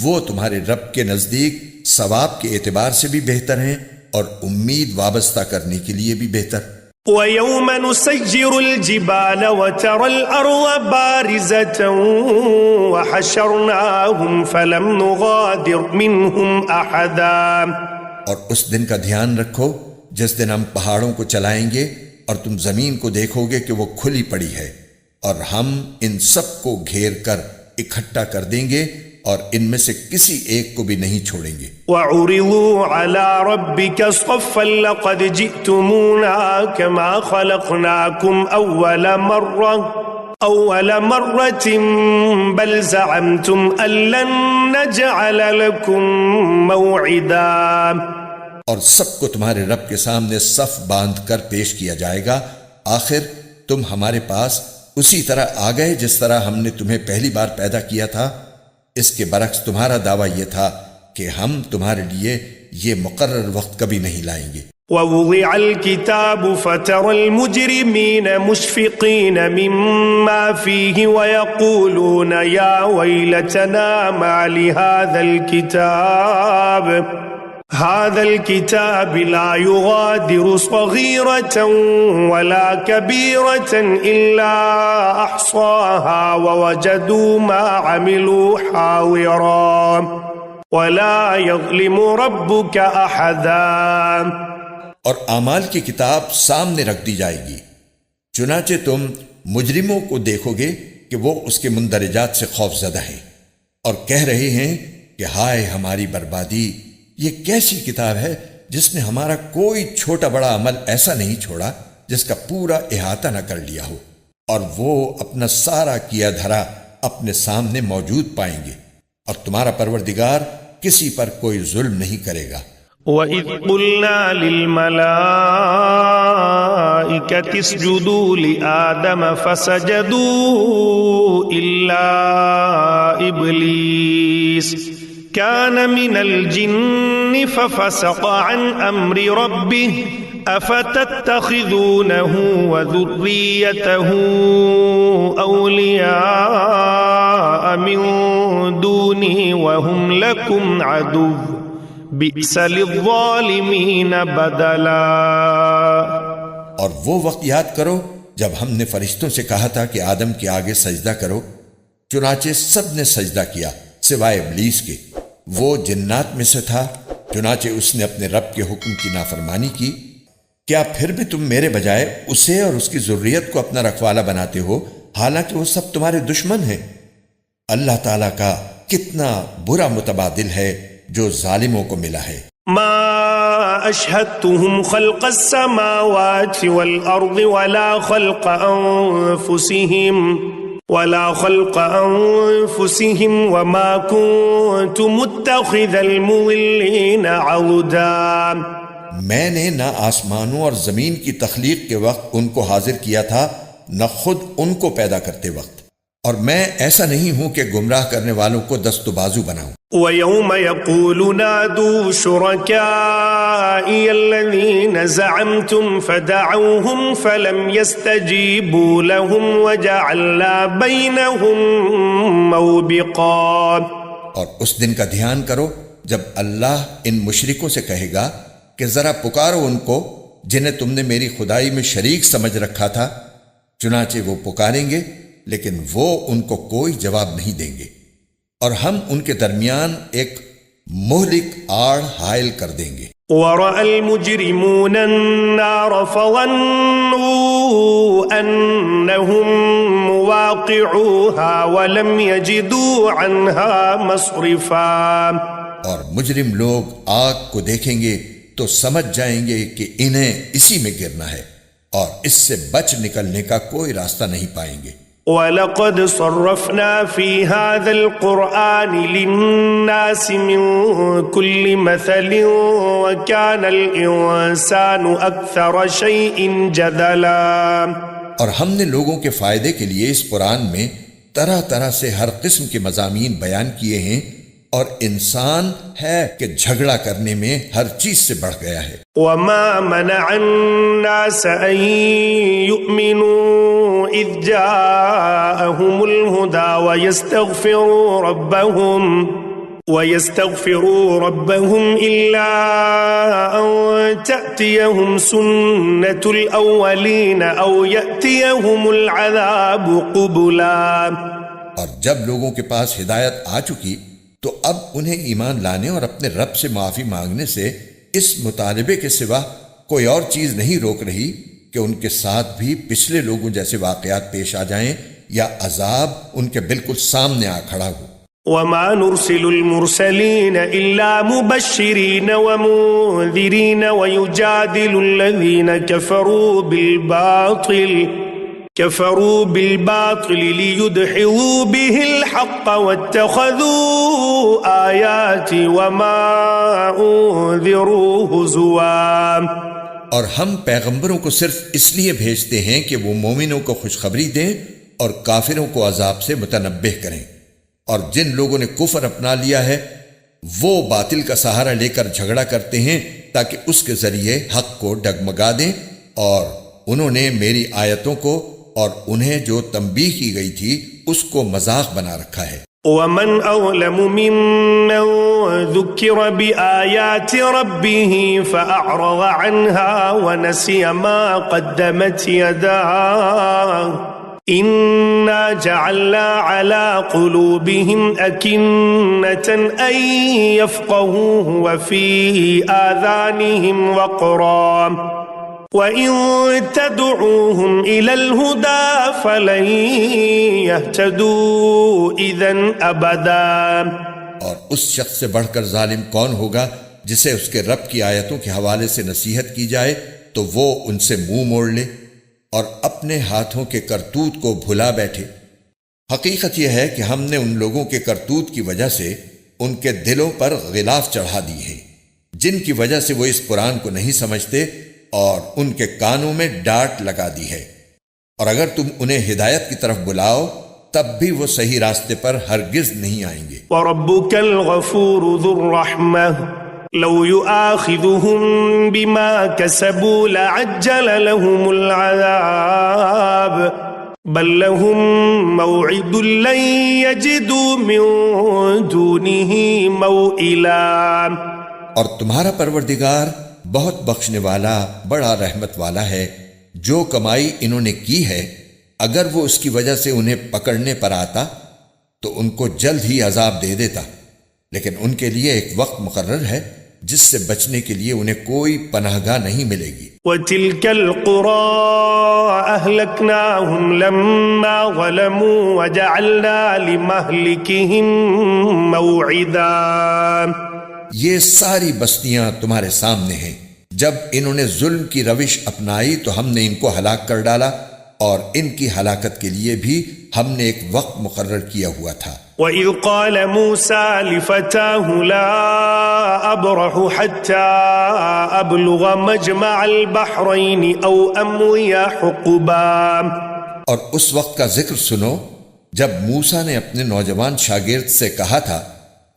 وہ تمہارے رب کے نزدیک ثواب کے اعتبار سے بھی بہتر ہیں اور امید وابستہ کرنے کے لیے بھی بہتر۔ وَيَوْمَ نُسَيِّرُ الْجِبَالَ وَتَرَى الْأَرْضَ بَارِزَةً وَحَشَرْنَاهُمْ فَلَمْ نُغَادِرْ مِنْهُمْ أَحَدًا۔ اور اس دن کا دھیان رکھو جس دن ہم پہاڑوں کو چلائیں گے اور تم زمین کو دیکھو گے کہ وہ کھلی پڑی ہے، اور ہم ان سب کو گھیر کر اکٹھا کر دیں گے اور ان میں سے کسی ایک کو بھی نہیں چھوڑیں گے۔ وَعُرِضُوا عَلَى رَبِّكَ صَفًّا لَقَدْ جِئْتُمُونَا كَمَا خَلَقْنَاكُمْ أَوَّلَ مَرَّةٍ بَلْ زَعَمْتُمْ أَن لَّن نَّجْعَلَ لَكُم مَّوْعِدًا۔ اور سب کو تمہارے رب کے سامنے صف باندھ کر پیش کیا جائے گا، آخر تم ہمارے پاس اسی طرح آ گئے جس طرح ہم نے تمہیں پہلی بار پیدا کیا تھا۔ اس کے برعکس تمہارا دعویٰ یہ تھا کہ ہم تمہارے لیے یہ مقرر وقت کبھی نہیں لائیں گے۔ وَوُضِعَ الْكِتَابُ فَتَرَى الْمُجْرِمِينَ مُشْفِقِينَ مِمَّا فِيهِ وَيَقُولُونَ يَا وَيْلَتَنَا مَا لِهَذَا الكتاب لا يغادر صغيرة ولا كبيرة إلا أحصاها ووجدوا ما عملوا حاضرا ولا يظلم ربك أحدا۔ اور اعمال کی کتاب سامنے رکھ دی جائے گی، چنانچہ تم مجرموں کو دیکھو گے کہ وہ اس کے مندرجات سے خوف زدہ ہیں اور کہہ رہے ہیں کہ ہائے ہماری بربادی، یہ کیسی کتاب ہے جس نے ہمارا کوئی چھوٹا بڑا عمل ایسا نہیں چھوڑا جس کا پورا احاطہ نہ کر لیا ہو، اور وہ اپنا سارا کیا دھرا اپنے سامنے موجود پائیں گے، اور تمہارا پروردگار کسی پر کوئی ظلم نہیں کرے گا۔ وَإِذْ قُلْنَا لِلْمَلَائِكَةِ اسْجُدُوا لِآدَمَ فَسَجَدُوا إِلَّا إِبْلِيسَ كَانَ مِنَ الْجِنِّ فَفَسَقَ عَنْ أَمْرِ رَبِّهِ أَفَتَتَّخِذُونَهُ وَذُرِّيَّتَهُ أَوْلِيَاءَ مِن دُونِي وَهُمْ لَكُمْ عَدُوٌّ بِئْسَ لِلظَّالِمِينَ بَدَلًا۔ اور وہ وقت یاد کرو جب ہم نے فرشتوں سے کہا تھا کہ آدم کے آگے سجدہ کرو، چنانچہ سب نے سجدہ کیا سوائے ابلیس کے، وہ جنات میں سے تھا، چنانچہ اس نے اپنے رب کے حکم کی نافرمانی کی۔ کیا پھر بھی تم میرے بجائے اسے اور اس کی ذریت کو اپنا رکھوالا بناتے ہو، حالانکہ وہ سب تمہارے دشمن ہیں؟ اللہ تعالیٰ کا کتنا برا متبادل ہے جو ظالموں کو ملا ہے۔ ما اشہدتهم خلق السماوات والارض ولا خلق انفسهم وما كنت متخذ المضلين عضدا۔ میں نے نہ آسمانوں اور زمین کی تخلیق کے وقت ان کو حاضر کیا تھا، نہ خود ان کو پیدا کرتے وقت، اور میں ایسا نہیں ہوں کہ گمراہ کرنے والوں کو دست و بازو بناؤں۔ وَيَوْمَ يَقُولُ نَادُوا شُرَكَائِيَ الَّذِينَ زَعَمْتُمْ فَدَعَوْهُمْ فَلَمْ يَسْتَجِيبُوا لَهُمْ وَجَعَلْنَا بَيْنَهُمْ مَوْبِقًا۔ اور اس دن کا دھیان کرو جب اللہ ان مشرکوں سے کہے گا کہ ذرا پکارو ان کو جنہیں تم نے میری خدائی میں شریک سمجھ رکھا تھا، چنانچہ وہ پکاریں گے لیکن وہ ان کو کوئی جواب نہیں دیں گے، اور ہم ان کے درمیان ایک مہلک آڑ حائل کر دیں گے۔ وَرَأَى الْمُجْرِمُونَ النَّارَ فَظَنُّوا أَنَّهُمْ مُوَاقِعُوهَا وَلَمْ يَجِدُوا عَنْهَا مَصْرِفًا۔ اور مجرم لوگ آگ کو دیکھیں گے تو سمجھ جائیں گے کہ انہیں اسی میں گرنا ہے اور اس سے بچ نکلنے کا کوئی راستہ نہیں پائیں گے۔ وَلَقَدْ صَرَّفْنَا فِي هَذَا الْقُرْآنِ لِلنَّاسِ مِنْ كُلِّ مَثَلٍ وَكَانَ الْإِنسَانُ أَكْثَرَ شَيْءٍ جَدَلًا۔ اور ہم نے لوگوں کے فائدے کے لیے اس قرآن میں طرح طرح سے ہر قسم کے مضامین بیان کیے ہیں، اور انسان ہے کہ جھگڑا کرنے میں ہر چیز سے بڑھ گیا ہے۔ وَمَا مَنَعَ النَّاسَ أَن يُؤْمِنُوا إِذْ جَاءَهُمُ الْهُدَى وَيَسْتَغْفِرُوا رَبَّهُمْ إِلَّا أَن تَأْتِيَهُمْ سُنَّةُ الْأَوَّلِينَ أَوْ يَأْتِيَهُمُ الْعَذَابُ قُبُلًا۔ اور جب لوگوں کے پاس ہدایت آ چکی تو اب انہیں ایمان لانے اور اپنے رب سے معافی مانگنے سے اس مطالبے کے سوا کوئی اور چیز نہیں روک رہی کہ ان کے ساتھ بھی پچھلے لوگوں جیسے واقعات پیش آ جائیں یا عذاب ان کے بالکل سامنے آ کھڑا ہو۔ وَمَا نُرْسِلُ الْمُرْسَلِينَ إِلَّا مُبَشِّرِينَ وَمُنذِرِينَ وَيُجَادِلُ الَّذِينَ كفروا بالباطل ليدحضوا به الحق واتخذوا آياتي وما أنذروا هزوا۔ اور ہم پیغمبروں کو صرف اس لیے بھیجتے ہیں کہ وہ مومنوں کو خوشخبری دیں اور کافروں کو عذاب سے متنبہ کریں، اور جن لوگوں نے کفر اپنا لیا ہے وہ باطل کا سہارا لے کر جھگڑا کرتے ہیں تاکہ اس کے ذریعے حق کو ڈگمگا دیں، اور انہوں نے میری آیتوں کو اور انہیں جو تنبیہ کی گئی تھی اس کو مذاق بنا رکھا ہے۔ وَمَنْ أَظْلَمُ مِمَّنْ ذُكِّرَ بِآيَاتِ رَبِّهِ فَأَعْرَضَ عَنْهَا وَنَسِيَ مَا قَدَّمَتْ يَدَاهُ إِنَّا جَعَلْنَا عَلَى قُلُوبِهِمْ أَكِنَّةً أَن يَفْقَهُوهُ وَفِي آذَانِهِمْ وَقْرًا وَإِن تَدْعُوهُمْ إِلَى الْهُدَى فَلَن يَهْتَدُوا إِذًا أَبَدًا۔ اور اس شخص سے بڑھ کر ظالم کون ہوگا جسے اس کے رب کی آیتوں کے حوالے سے نصیحت کی جائے تو وہ ان سے منہ موڑ لے اور اپنے ہاتھوں کے کرتوت کو بھلا بیٹھے۔ حقیقت یہ ہے کہ ہم نے ان لوگوں کے کرتوت کی وجہ سے ان کے دلوں پر غلاف چڑھا دی ہے، جن کی وجہ سے وہ اس قرآن کو نہیں سمجھتے، اور ان کے کانوں میں ڈانٹ لگا دی ہے، اور اگر تم انہیں ہدایت کی طرف بلاؤ تب بھی وہ صحیح راستے پر ہرگز نہیں آئیں گے۔ وَرَبُّكَ الْغَفُورُ ذُو الرَّحْمَةِ لَوْ يُؤَاخِذُهُم بِمَا كَسَبُوا لَعَجَّلَ لَهُمُ الْعَذَابَ بَل لَّهُم مَّوْعِدٌ لَّن يَجِدُوا مِن دُونِهِ مَوْئِلًا۔ اور تمہارا پروردگار بہت بخشنے والا بڑا رحمت والا ہے، جو کمائی انہوں نے کی ہے اگر وہ اس کی وجہ سے انہیں پکڑنے پر آتا تو ان کو جلد ہی عذاب دے دیتا، لیکن ان کے لیے ایک وقت مقرر ہے جس سے بچنے کے لیے انہیں کوئی پناہ گاہ نہیں ملے گی۔ وَتِلْكَ الْقُرَىٰ أَهْلَكْنَاهُمْ لَمَّا ظَلَمُوا وَجَعَلْنَا لِمَهْلِكِهِم مَّوْعِدًا۔ یہ ساری بستیاں تمہارے سامنے ہیں، جب انہوں نے ظلم کی روش اپنائی تو ہم نے ان کو ہلاک کر ڈالا، اور ان کی ہلاکت کے لیے بھی ہم نے ایک وقت مقرر کیا ہوا تھا۔ وَإِذْ قَالَ مُوسَىٰ لِفَتَاهُ لَا أَبْرَحُ حَتَّىٰ أَبْلُغَ مَجْمَعَ الْبَحْرَيْنِ أَوْ أَمْضِيَ حُقُبًا۔ اور اس وقت کا ذکر سنو جب موسیٰ نے اپنے نوجوان شاگرد سے کہا تھا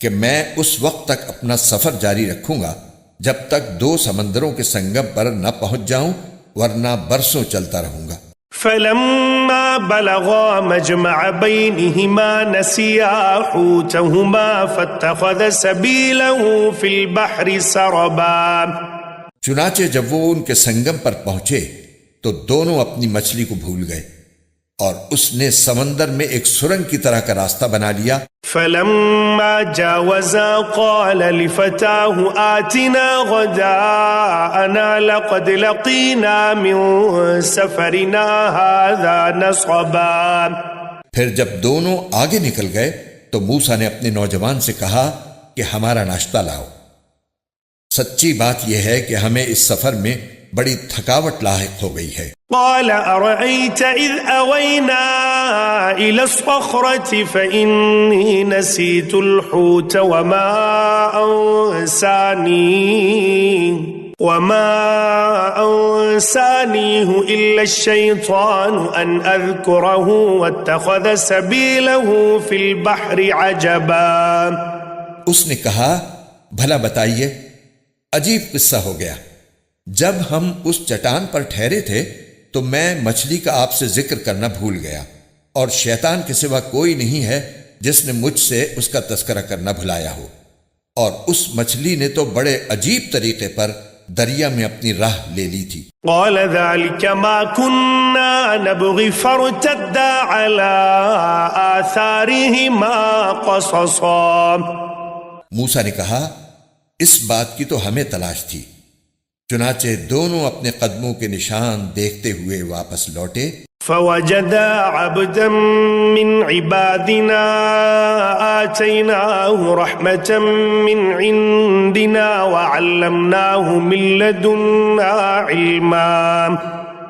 کہ میں اس وقت تک اپنا سفر جاری رکھوں گا جب تک دو سمندروں کے سنگم پر نہ پہنچ جاؤں، ورنہ برسوں چلتا رہوں گا۔ فَلَمَّا بَلَغَا مَجْمَعَ بَيْنِهِمَا نَسِيَا حُوتَهُمَا فَاتَّخَذَ سَبِيلَهُ فِي الْبَحْرِ سَرَبًا۔ چنانچہ جب وہ ان کے سنگم پر پہنچے تو دونوں اپنی مچھلی کو بھول گئے، اور اس نے سمندر میں ایک سرنگ کی طرح کا راستہ بنا لیا۔ فَلَمَّا جَاوَزَا قَالَ لِفَتَاهُ آتِنَا غَدَاءَنَا لَقَدْ لَقِينَا مِن سَفَرِنَا هَٰذَا نَصَبًا۔ پھر جب دونوں آگے نکل گئے تو موسیٰ نے اپنے نوجوان سے کہا کہ ہمارا ناشتہ لاؤ، سچی بات یہ ہے کہ ہمیں اس سفر میں بڑی تھکاوٹ لاحق ہو گئی ہے۔ قال أرأيت إذ أوينا إلى الصخرة فإني نسيت الحوت وما أنسانيه إلا الشيطان أن أذكره واتخذ سبيله في البحر عجبا۔ اس نے کہا بھلا بتائیے، عجیب قصہ ہو گیا، جب ہم اس چٹان پر ٹھہرے تھے تو میں مچھلی کا آپ سے ذکر کرنا بھول گیا، اور شیطان کے سوا کوئی نہیں ہے جس نے مجھ سے اس کا تذکرہ کرنا بھلایا ہو، اور اس مچھلی نے تو بڑے عجیب طریقے پر دریا میں اپنی راہ لے لی تھی۔ قال ذلك ما كنا نبغي فارتدا على آثارهما قصصا۔ موسیٰ نے کہا اس بات کی تو ہمیں تلاش تھی، چنانچہ دونوں اپنے قدموں کے نشان دیکھتے ہوئے واپس لوٹے۔ فوجدا عبدا من عبادنا آتيناه رحمة من عندنا وعلمناه من لدنا علما۔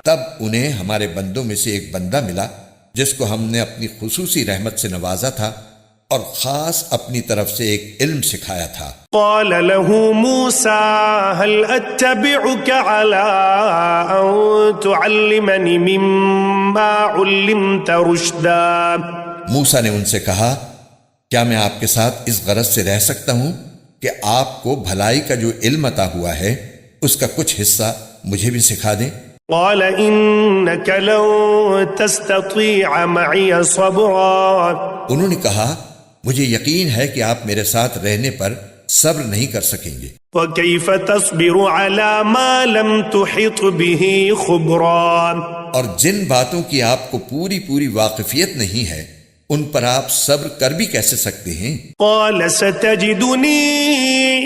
تب انہیں ہمارے بندوں میں سے ایک بندہ ملا جس کو ہم نے اپنی خصوصی رحمت سے نوازا تھا اور خاص اپنی طرف سے ایک علم سکھایا تھا۔ قال له موسى هل أتبعك على أن تعلمني مما علمت رشدا۔ موسیٰ نے ان سے کہا کیا میں آپ کے ساتھ اس غرض سے رہ سکتا ہوں کہ آپ کو بھلائی کا جو علم عطا ہوا ہے اس کا کچھ حصہ مجھے بھی سکھا دیں۔ قال إنك لن تستطيع معي صبرا۔ انہوں نے کہا مجھے یقین ہے کہ آپ میرے ساتھ رہنے پر صبر نہیں کر سکیں گے۔ وكيف تصبر على ما لم تحط به خبرا۔ اور جن باتوں کی آپ کو پوری واقفیت نہیں ہے ان پر آپ صبر کر بھی کیسے سکتے ہیں؟ قال ستجدني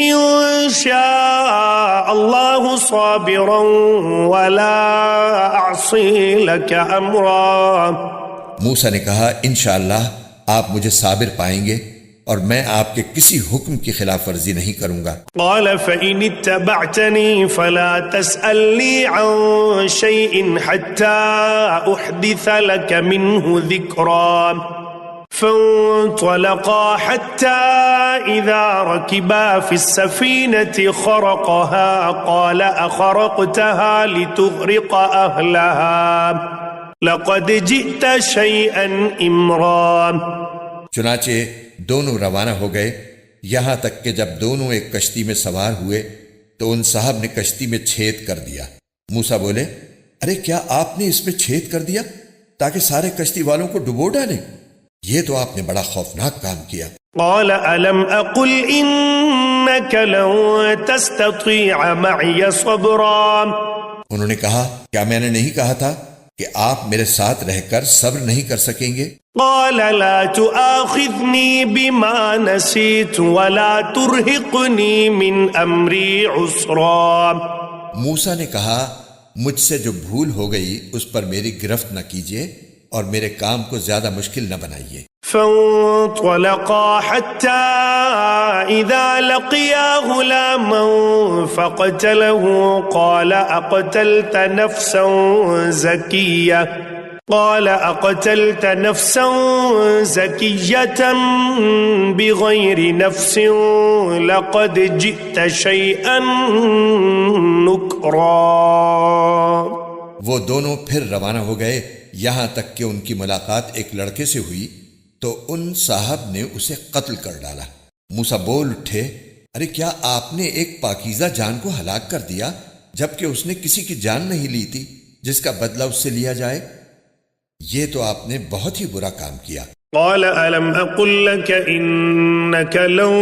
إن شاء الله صابرا ولا أعصي لك أمرا۔ موسیٰ نے کہا انشاءاللہ آپ مجھے صابر پائیں گے اور میں آپ کے کسی حکم کی خلاف ورزی نہیں کروں گا۔ قال فإن اتبعتني فلا تسألني عن شيء حتى أحدث لك منه ذكرا۔ فانطلقا حتى إذا ركبا في السفينة خرقها قال أخرقتها لتغرق أهلها لقد جئت شيئا إمرا۔ چنانچہ دونوں روانہ ہو گئے، یہاں تک کہ جب دونوں ایک کشتی میں سوار ہوئے تو ان صاحب نے کشتی میں چھید کر دیا۔ موسیٰ بولے ارے کیا آپ نے اس میں چھید کر دیا تاکہ سارے کشتی والوں کو ڈبو ڈالیں؟ یہ تو آپ نے بڑا خوفناک کام کیا۔ قال ألم أقل إنك لن تستطيع معي صبرا۔ انہوں نے کہا کیا میں نے نہیں کہا تھا کہ آپ میرے ساتھ رہ کر صبر نہیں کر سکیں گے؟ قال لا تؤاخذني بما نسيت ولا ترهقني من أمري عسرا۔ موسیٰ نے کہا مجھ سے جو بھول ہو گئی اس پر میری گرفت نہ کیجیے اور میرے کام کو زیادہ مشکل نہ بنائیے۔ فانطلقا حتى إذا لقيا غلاما فقتله قال أقتلت نفسا زكية بغير نفس لقد جئت شيئا نكرا۔ وہ دونوں پھر روانہ ہو گئے یہاں تک کہ ان کی ملاقات ایک لڑکے سے ہوئی تو ان صاحب نے اسے قتل کر ڈالا۔ موسیٰ بول اٹھے ارے کیا آپ نے ایک پاکیزہ جان کو ہلاک کر دیا جبکہ اس نے کسی کی جان نہیں لی تھی جس کا بدلہ اس سے لیا جائے؟ یہ تو آپ نے بہت ہی برا کام کیا۔ قال ألم أقل لك إنك لن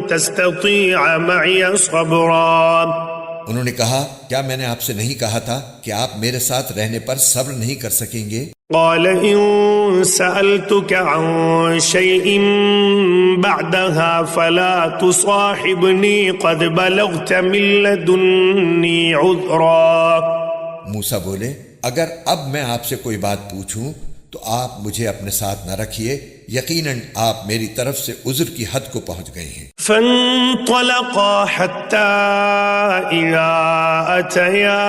تستطيع معي صبرا۔ انہوں نے کہا کیا میں نے آپ سے نہیں کہا تھا کہ آپ میرے ساتھ رہنے پر صبر نہیں کر سکیں گے؟ قال إن سألتك عن شيء بعدها فلا تصاحبني قد بلغت من لدني عذرا۔ موسیٰ بولے اگر اب میں آپ سے کوئی بات پوچھوں تو آپ مجھے اپنے ساتھ نہ رکھیے، یقیناً آپ میری طرف سے عذر کی حد کو پہنچ گئے ہیں۔ فانطلقا حتى إذا أتيا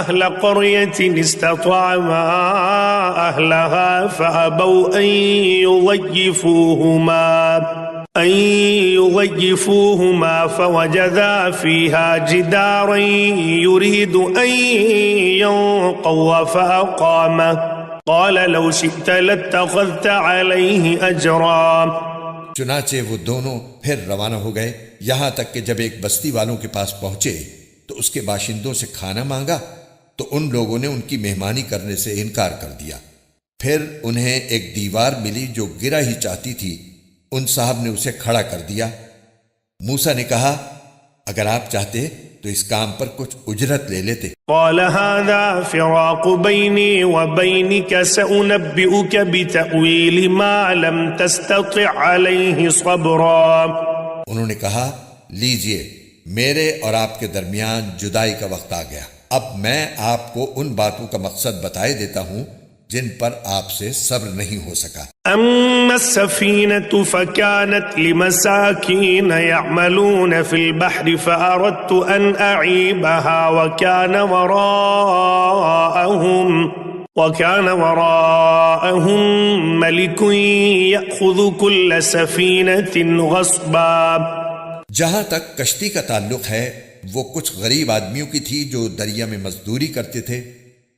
أهل قرية استطعما أهلها فأبوا أن يضيفوهما فوجدا فيها جدارا يريد أن ينقض فأقامه قال لو شئت لاتخذت عليه أجرا. چنانچہ وہ دونوں پھر روانہ ہو گئے، یہاں تک کہ جب ایک بستی والوں کے پاس پہنچے تو اس کے باشندوں سے کھانا مانگا تو ان لوگوں نے ان کی مہمانی کرنے سے انکار کر دیا. پھر انہیں ایک دیوار ملی جو گرا ہی چاہتی تھی، ان صاحب نے اسے کھڑا کر دیا. موسیٰ نے کہا اگر آپ چاہتے تو اس کام پر کچھ اجرت لے لیتے. قال هذا فراق بيني وبينك سأنبئك بتأويل ما لم تستطع عليه صبرا. انہوں نے کہا لیجئے میرے اور آپ کے درمیان جدائی کا وقت آ گیا، اب میں آپ کو ان باتوں کا مقصد بتائے دیتا ہوں جن پر آپ سے صبر نہیں ہو سکا. أما السفينة فكانت لمساكين يعملون في البحر فأردت أن أعيبها وكان وراءهم ملك يأخذ كل سفينة غصبا. جہاں تک کشتی کا تعلق ہے وہ کچھ غریب آدمیوں کی تھی جو دریا میں مزدوری کرتے تھے.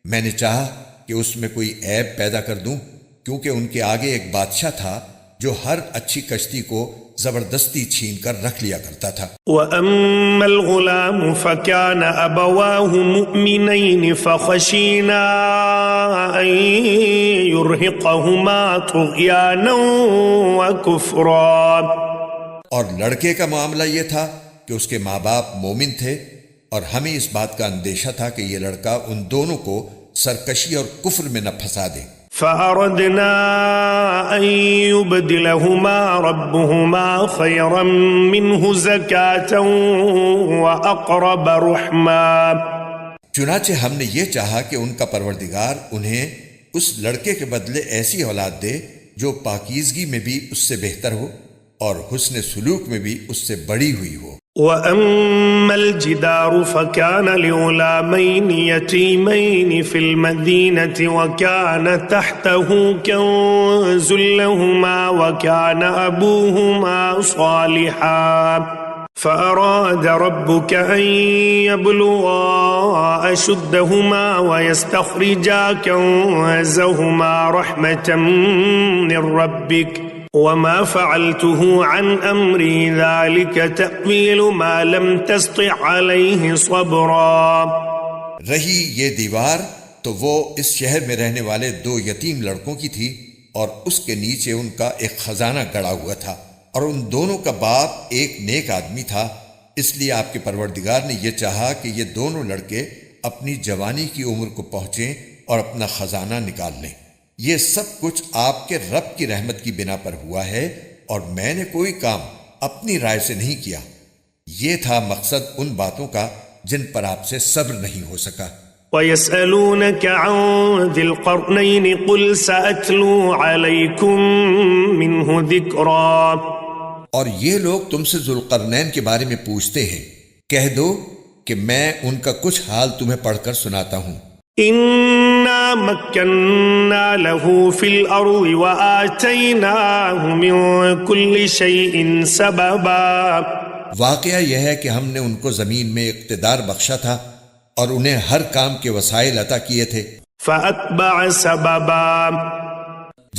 میں نے چاہا کہ اس میں کوئی عیب پیدا کر دوں، کیونکہ ان کے آگے ایک بادشاہ تھا جو ہر اچھی کشتی کو زبردستی چھین کر رکھ لیا کرتا تھا. وَأَمَّا الْغُلَامُ فَكَانَ أَبَوَاهُ مُؤْمِنَيْنِ فَخَشِينَا أَن يُرْهِقَهُمَا طُغْيَانًا وَكُفْرًا. اور لڑکے کا معاملہ یہ تھا کہ اس کے ماں باپ مومن تھے اور ہمیں اس بات کا اندیشہ تھا کہ یہ لڑکا ان دونوں کو سرکشی اور کفر میں نہ پھنسا دے. فأردنا أن يبدلهما ربهما خيرا منه زكاة وأقرب رحما. چنانچہ ہم نے یہ چاہا کہ ان کا پروردگار انہیں اس لڑکے کے بدلے ایسی اولاد دے جو پاکیزگی میں بھی اس سے بہتر ہو اور حسن سلوک میں بھی اس سے بڑی ہوئی ہو. وَأَمَّا الْجِدَارُ فَكَانَ لِغُلَامَيْنِ يَتِيمَيْنِ فِي الْمَدِينَةِ وَكَانَ تَحْتَهُ كَنْزٌ لَهُمَا وَكَانَ أَبُوهُمَا صَالِحًا فَأَرَادَ رَبُّكَ أَنْ يَبْلُغَا أَشُدَّهُمَا وَيَسْتَخْرِجَا كَنْزَهُمَا رَحْمَةً مِّن رَبِّكَ وما فعلته عن امری ذلك تأویل ما لم تستطع علیہ صبرا. رہی یہ دیوار تو وہ اس شہر میں رہنے والے 2 یتیم لڑکوں کی تھی اور اس کے نیچے ان کا ایک خزانہ گڑا ہوا تھا اور ان دونوں کا باپ ایک نیک آدمی تھا. اس لیے آپ کے پروردگار نے یہ چاہا کہ یہ دونوں لڑکے اپنی جوانی کی عمر کو پہنچیں اور اپنا خزانہ نکال لیں. یہ سب کچھ آپ کے رب کی رحمت کی بنا پر ہوا ہے اور میں نے کوئی کام اپنی رائے سے نہیں کیا. یہ تھا مقصد ان باتوں کا جن پر آپ سے صبر نہیں ہو سکا. وَيَسْأَلُونَكَ عَنْ ذِي الْقَرْنَيْنِ قُلْ سَأَتْلُو عَلَيْكُمْ مِنْهُ ذِكْرًا. اور یہ لوگ تم سے ذوالقرنین کے بارے میں پوچھتے ہیں، کہہ دو کہ میں ان کا کچھ حال تمہیں پڑھ کر سناتا ہوں. إِنَّا مَكَّنَّا لَهُ فِي الْأَرْضِ وَآتَيْنَاهُ مِنْ كُلِّ شَيْءٍ سَبَبًا. واقعہ یہ ہے کہ ہم نے ان کو زمین میں اقتدار بخشا تھا اور انہیں ہر کام کے وسائل عطا کیے تھے. فَأَتْبَعَ سَبَبًا.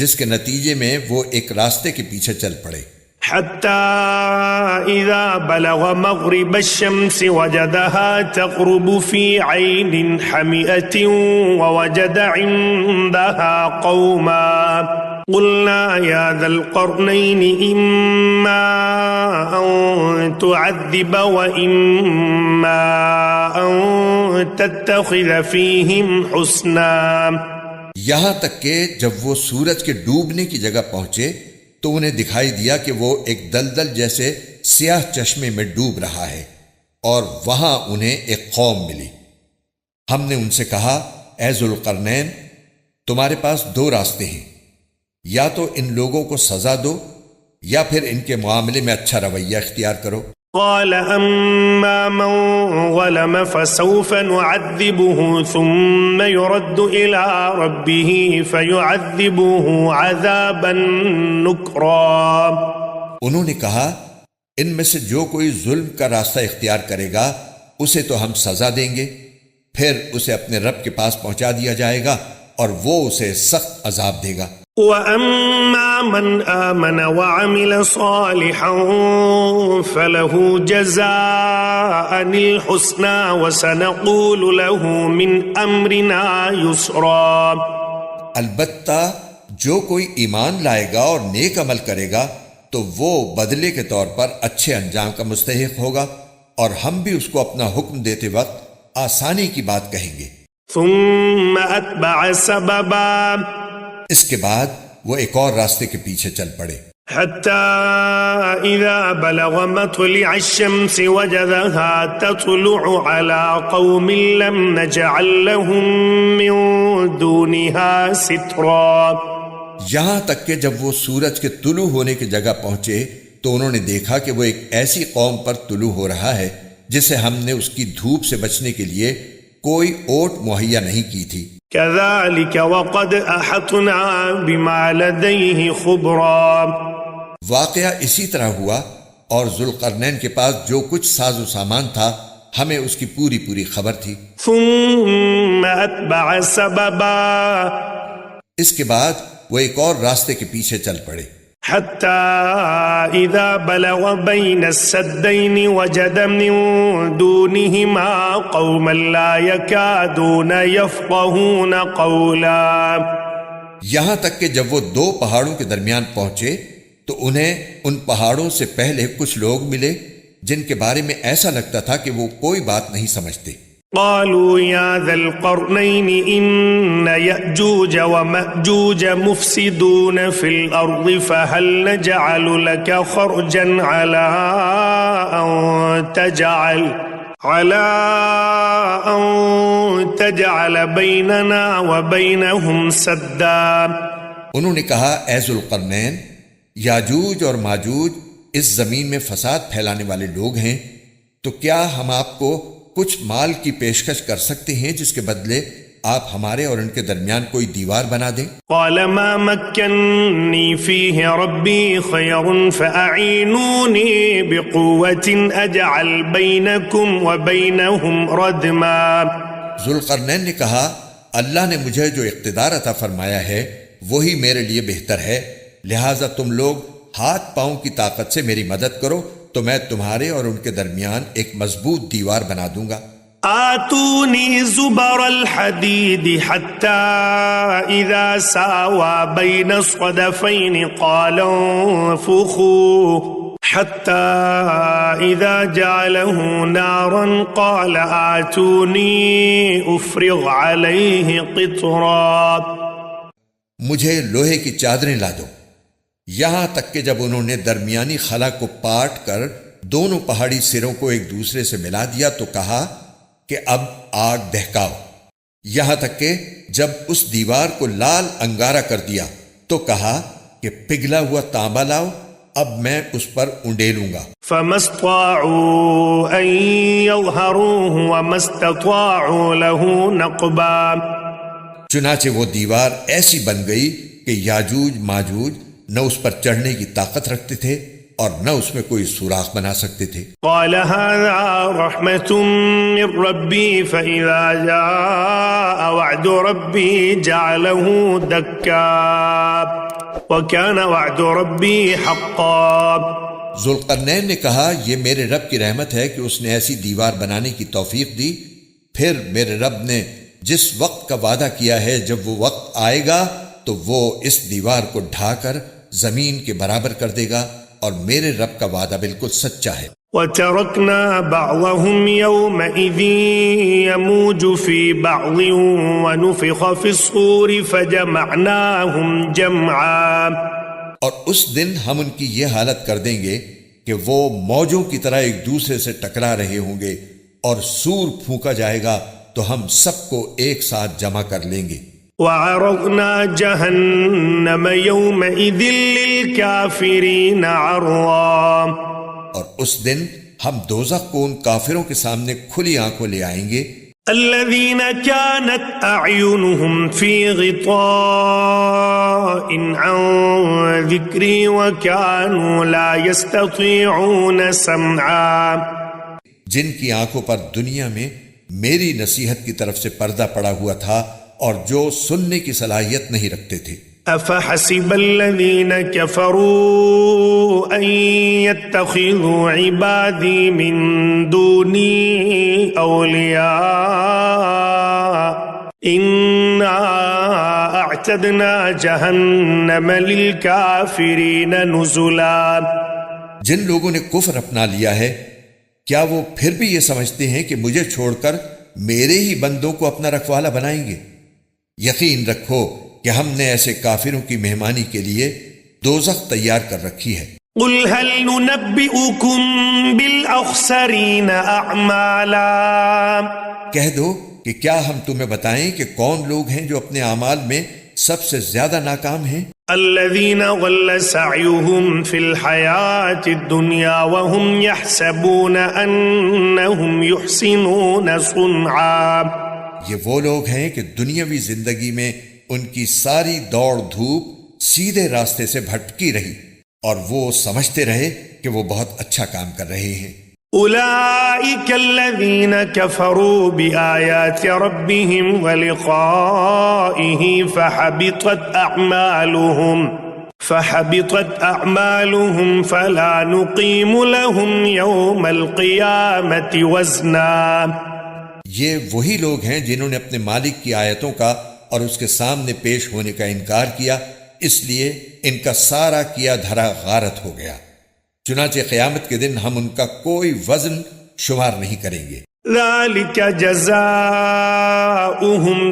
جس کے نتیجے میں وہ ایک راستے کے پیچھے چل پڑے. حتى إذا بلغ مغرب الشمس وجدها تغرب في عين حمئة ووجد عندها قوما قلنا يا ذا القرنين إما أن تعذب وإما أن تتخذ فيهم حسنا. یہاں تک کہ جب وہ سورج کے ڈوبنے کی جگہ پہنچے تو انہیں دکھائی دیا کہ وہ ایک دلدل جیسے سیاہ چشمے میں ڈوب رہا ہے اور وہاں انہیں ایک قوم ملی. ہم نے ان سے کہا اے ذوالقرنین تمہارے پاس 2 راستے ہیں، یا تو ان لوگوں کو سزا دو یا پھر ان کے معاملے میں اچھا رویہ اختیار کرو۔ قال أما من ظلم فسوف نعذبه ثم يرد إلى ربه فيعذبه عذابا نكرا۔ انہوں نے کہا ان میں سے جو کوئی ظلم کا راستہ اختیار کرے گا اسے تو ہم سزا دیں گے، پھر اسے اپنے رب کے پاس پہنچا دیا جائے گا اور وہ اسے سخت عذاب دے گا۔ وَأَمَّا مَنْ آمَنَ وَعَمِلَ صَالِحًا فَلَهُ جَزَاءً الْحُسْنَى وَسَنَقُولُ لَهُ مِنْ أَمْرِنَا يُسْرًا۔ البتہ جو کوئی ایمان لائے گا اور نیک عمل کرے گا تو وہ بدلے کے طور پر اچھے انجام کا مستحق ہوگا، اور ہم بھی اس کو اپنا حکم دیتے وقت آسانی کی بات کہیں گے۔ ثم أتبع سببا، اس کے بعد وہ ایک اور راستے کے پیچھے چل پڑے، حتى إذا بلغ مطلع الشمس وجدها تطلع على قوم لم نجعل لهم من دونها سترا۔ یہاں تک کہ جب وہ سورج کے طلوع ہونے کی جگہ پہنچے تو انہوں نے دیکھا کہ وہ ایک ایسی قوم پر طلوع ہو رہا ہے جسے ہم نے اس کی دھوپ سے بچنے کے لیے کوئی اوٹ مہیا نہیں کی تھی۔ كذلك وقد أحطنا بما لديه خبرا۔ واقعہ اسی طرح ہوا، اور ذوالقرنین کے پاس جو کچھ ساز و سامان تھا ہمیں اس کی پوری پوری خبر تھی۔ ثم أتبع سببا، اس کے بعد وہ ایک اور راستے کے پیچھے چل پڑے، حتى إذا بلغ بين السدين وجد من دونهما قوما لا يكادون يفقهون قولا۔ یہاں تک کہ جب وہ دو پہاڑوں کے درمیان پہنچے تو انہیں ان پہاڑوں سے پہلے کچھ لوگ ملے جن کے بارے میں ایسا لگتا تھا کہ وہ کوئی بات نہیں سمجھتے۔ قالوا يا ذا القرنين إن يأجوج ومأجوج مفسدون في الأرض فهل نجعل لك خرجا على أن تجعل بيننا وبينهم سدا۔ انہوں نے کہا اے ذوالقرنین، یاجوج اور ماجوج اس زمین میں فساد پھیلانے والے لوگ ہیں، تو کیا ہم آپ کو کچھ مال کی پیشکش کر سکتے ہیں جس کے بدلے آپ ہمارے اور ان کے درمیان کوئی دیوار بنا دیں؟ قال ما مكنني فيه ربي خير فأعينوني بقوة أجعل بينكم وبينهم ردما۔ ذوالقرنین نے کہا اللہ نے مجھے جو اقتدار عطا فرمایا ہے وہی میرے لیے بہتر ہے، لہٰذا تم لوگ ہاتھ پاؤں کی طاقت سے میری مدد کرو تو میں تمہارے اور ان کے درمیان ایک مضبوط دیوار بنا دوں گا۔ آتونی زبر الحدید حتی اذا ساوى بین الصدفین قال انفخوا حتی اذا جعله نارا قال آتونی افرغ علیہ قطرا۔ مجھے لوہے کی چادریں لا دو، یہاں تک کہ جب انہوں نے درمیانی خلا کو پاٹ کر دونوں پہاڑی سروں کو ایک دوسرے سے ملا دیا تو کہا کہ اب آگ دہکاؤ، یہاں تک کہ جب اس دیوار کو لال انگارہ کر دیا تو کہا کہ پگھلا ہوا تانبا لاؤ، اب میں اس پر اونڈیلوں گا۔ فما استطاعوا ان يظهروه وما استطاعوا له نقبا۔ چنانچہ وہ دیوار ایسی بن گئی کہ یاجوج ماجوج نہ اس پر چڑھنے کی طاقت رکھتے تھے اور نہ اس میں کوئی سوراخ بنا سکتے تھے۔ قال هذا رحمة من ربي فإذا جاء وعد ربي جعله دكا وكان وعد ربي حقا۔ ذوالقرنین نے کہا یہ میرے رب کی رحمت ہے کہ اس نے ایسی دیوار بنانے کی توفیق دی، پھر میرے رب نے جس وقت کا وعدہ کیا ہے جب وہ وقت آئے گا تو وہ اس دیوار کو ڈھا کر زمین کے برابر کر دے گا، اور میرے رب کا وعدہ بالکل سچا ہے۔ وَتَرَكْنَا بَعْضَهُمْ يَوْمَئِذٍ يَمُوجُ فِي بَعْضٍ وَنُفِخَ فِي الصُّورِ فَجَمَعْنَاهُمْ جَمْعًا۔ اور اس دن ہم ان کی یہ حالت کر دیں گے کہ وہ موجوں کی طرح ایک دوسرے سے ٹکرا رہے ہوں گے، اور سور پھونکا جائے گا تو ہم سب کو ایک ساتھ جمع کر لیں گے۔ وعرضنا جهنم يومئذ للكافرين عرضا اور اس دن ہم دوزخ کو ان کافروں کے سامنے کھلی آنکھوں لے آئیں گے الذين كانت أعينهم في غطاء عن ذكري وكانوا لا يستطيعون سمعا جن کی آنکھوں پر دنیا میں میری نصیحت کی طرف سے پردہ پڑا ہوا تھا اور جو سننے کی صلاحیت نہیں رکھتے تھے أفحسب الذين كفروا أن يتخذوا عبادي من دوني أولياء إنا أعتدنا جهنم للكافرين نزلا جن لوگوں نے کفر اپنا لیا ہے کیا وہ پھر بھی یہ سمجھتے ہیں کہ مجھے چھوڑ کر میرے ہی بندوں کو اپنا رکھوالا بنائیں گے؟ یقین رکھو کہ ہم نے ایسے کافروں کی مہمانی کے لیے دوزخ تیار کر رکھی ہے قل هل ننبئكم بالأخسرين أعمالا کہہ دو کہ کیا ہم تمہیں بتائیں کہ کون لوگ ہیں جو اپنے اعمال میں سب سے زیادہ ناکام ہیں الذين ضل سعيهم في الحياة الدنيا وهم يحسبون أنهم يحسنون صنعا یہ وہ لوگ ہیں کہ دنیاوی زندگی میں ان کی ساری دوڑ دھوپ سیدھے راستے سے بھٹکی رہی اور وہ سمجھتے رہے کہ وہ بہت اچھا کام کر رہے ہیں أولئك الذين كفروا بآيات ربهم ولقائه فحبطت أعمالهم فلا نقيم لهم يوم القيامة وزنا یہ وہی لوگ ہیں جنہوں نے اپنے مالک کی آیتوں کا اور اس کے سامنے پیش ہونے کا انکار کیا اس لیے ان کا سارا کیا دھرا غارت ہو گیا چنانچہ قیامت کے دن ہم ان کا کوئی وزن شمار نہیں کریں گے ذلك جزاؤهم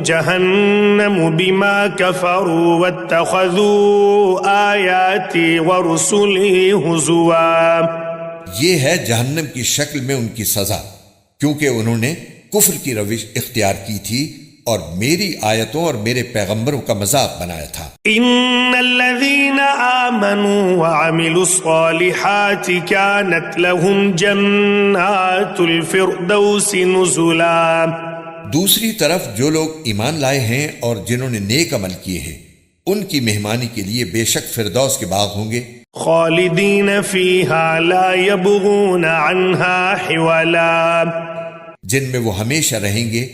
جهنم بما كفروا واتخذوا آياتي ورسلي هزوا یہ ہے جہنم کی شکل میں ان کی سزا کیونکہ انہوں نے کفر کی روش اختیار کی تھی اور میری آیتوں اور میرے پیغمبروں کا مذاق بنایا تھا ان الذين آمنوا وعملوا الصالحات كانت لهم جنات الفردوس نزلا دوسری طرف جو لوگ ایمان لائے ہیں اور جنہوں نے نیک عمل کیے ہیں ان کی مہمانی کے لیے بے شک فردوس کے باغ ہوں گے خالدین فیہا لا یبغون عنہا حولا جن میں وہ ہمیشہ رہیں گے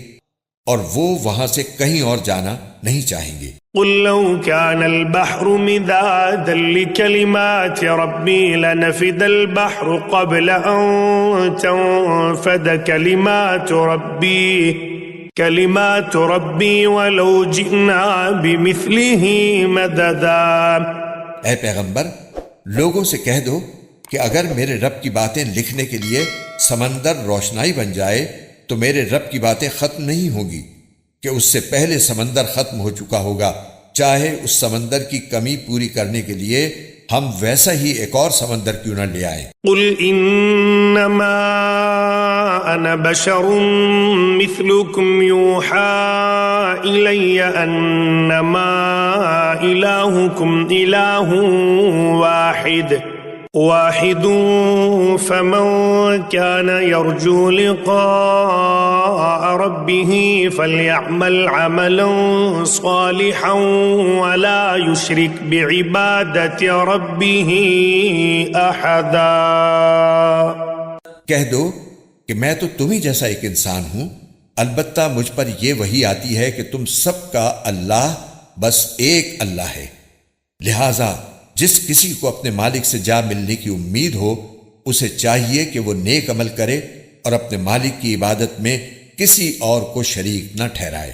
اور وہ وہاں سے کہیں اور جانا نہیں چاہیں گے قل لو كان البحر مدادا لكلمات ربي لنفد البحر قبل أن تنفد كلمات ربي ولو جئنا بمثله مددا اے پیغمبر لوگوں سے کہہ دو کہ اگر میرے رب کی باتیں لکھنے کے لیے سمندر روشنائی بن جائے تو میرے رب کی باتیں ختم نہیں ہوگی کہ اس سے پہلے سمندر ختم ہو چکا ہوگا چاہے اس سمندر کی کمی پوری کرنے کے لیے ہم ویسا ہی ایک اور سمندر کیوں نہ لے آئیں قل انما انا بشر مثلكم يوحى الي انما الهكم اله واحد فمن كان يرجو لقاء ربه فليعمل عملا صالحا ولا يشرك بعبادة ربه أحدا کہہ دو کہ میں تو تم ہی جیسا ایک انسان ہوں البتہ مجھ پر یہ وحی آتی ہے کہ تم سب کا اللہ بس ایک اللہ ہے لہذا جس کسی کو اپنے مالک سے جا ملنے کی امید ہو اسے چاہیے کہ وہ نیک عمل کرے اور اپنے مالک کی عبادت میں کسی اور کو شریک نہ ٹھہرائے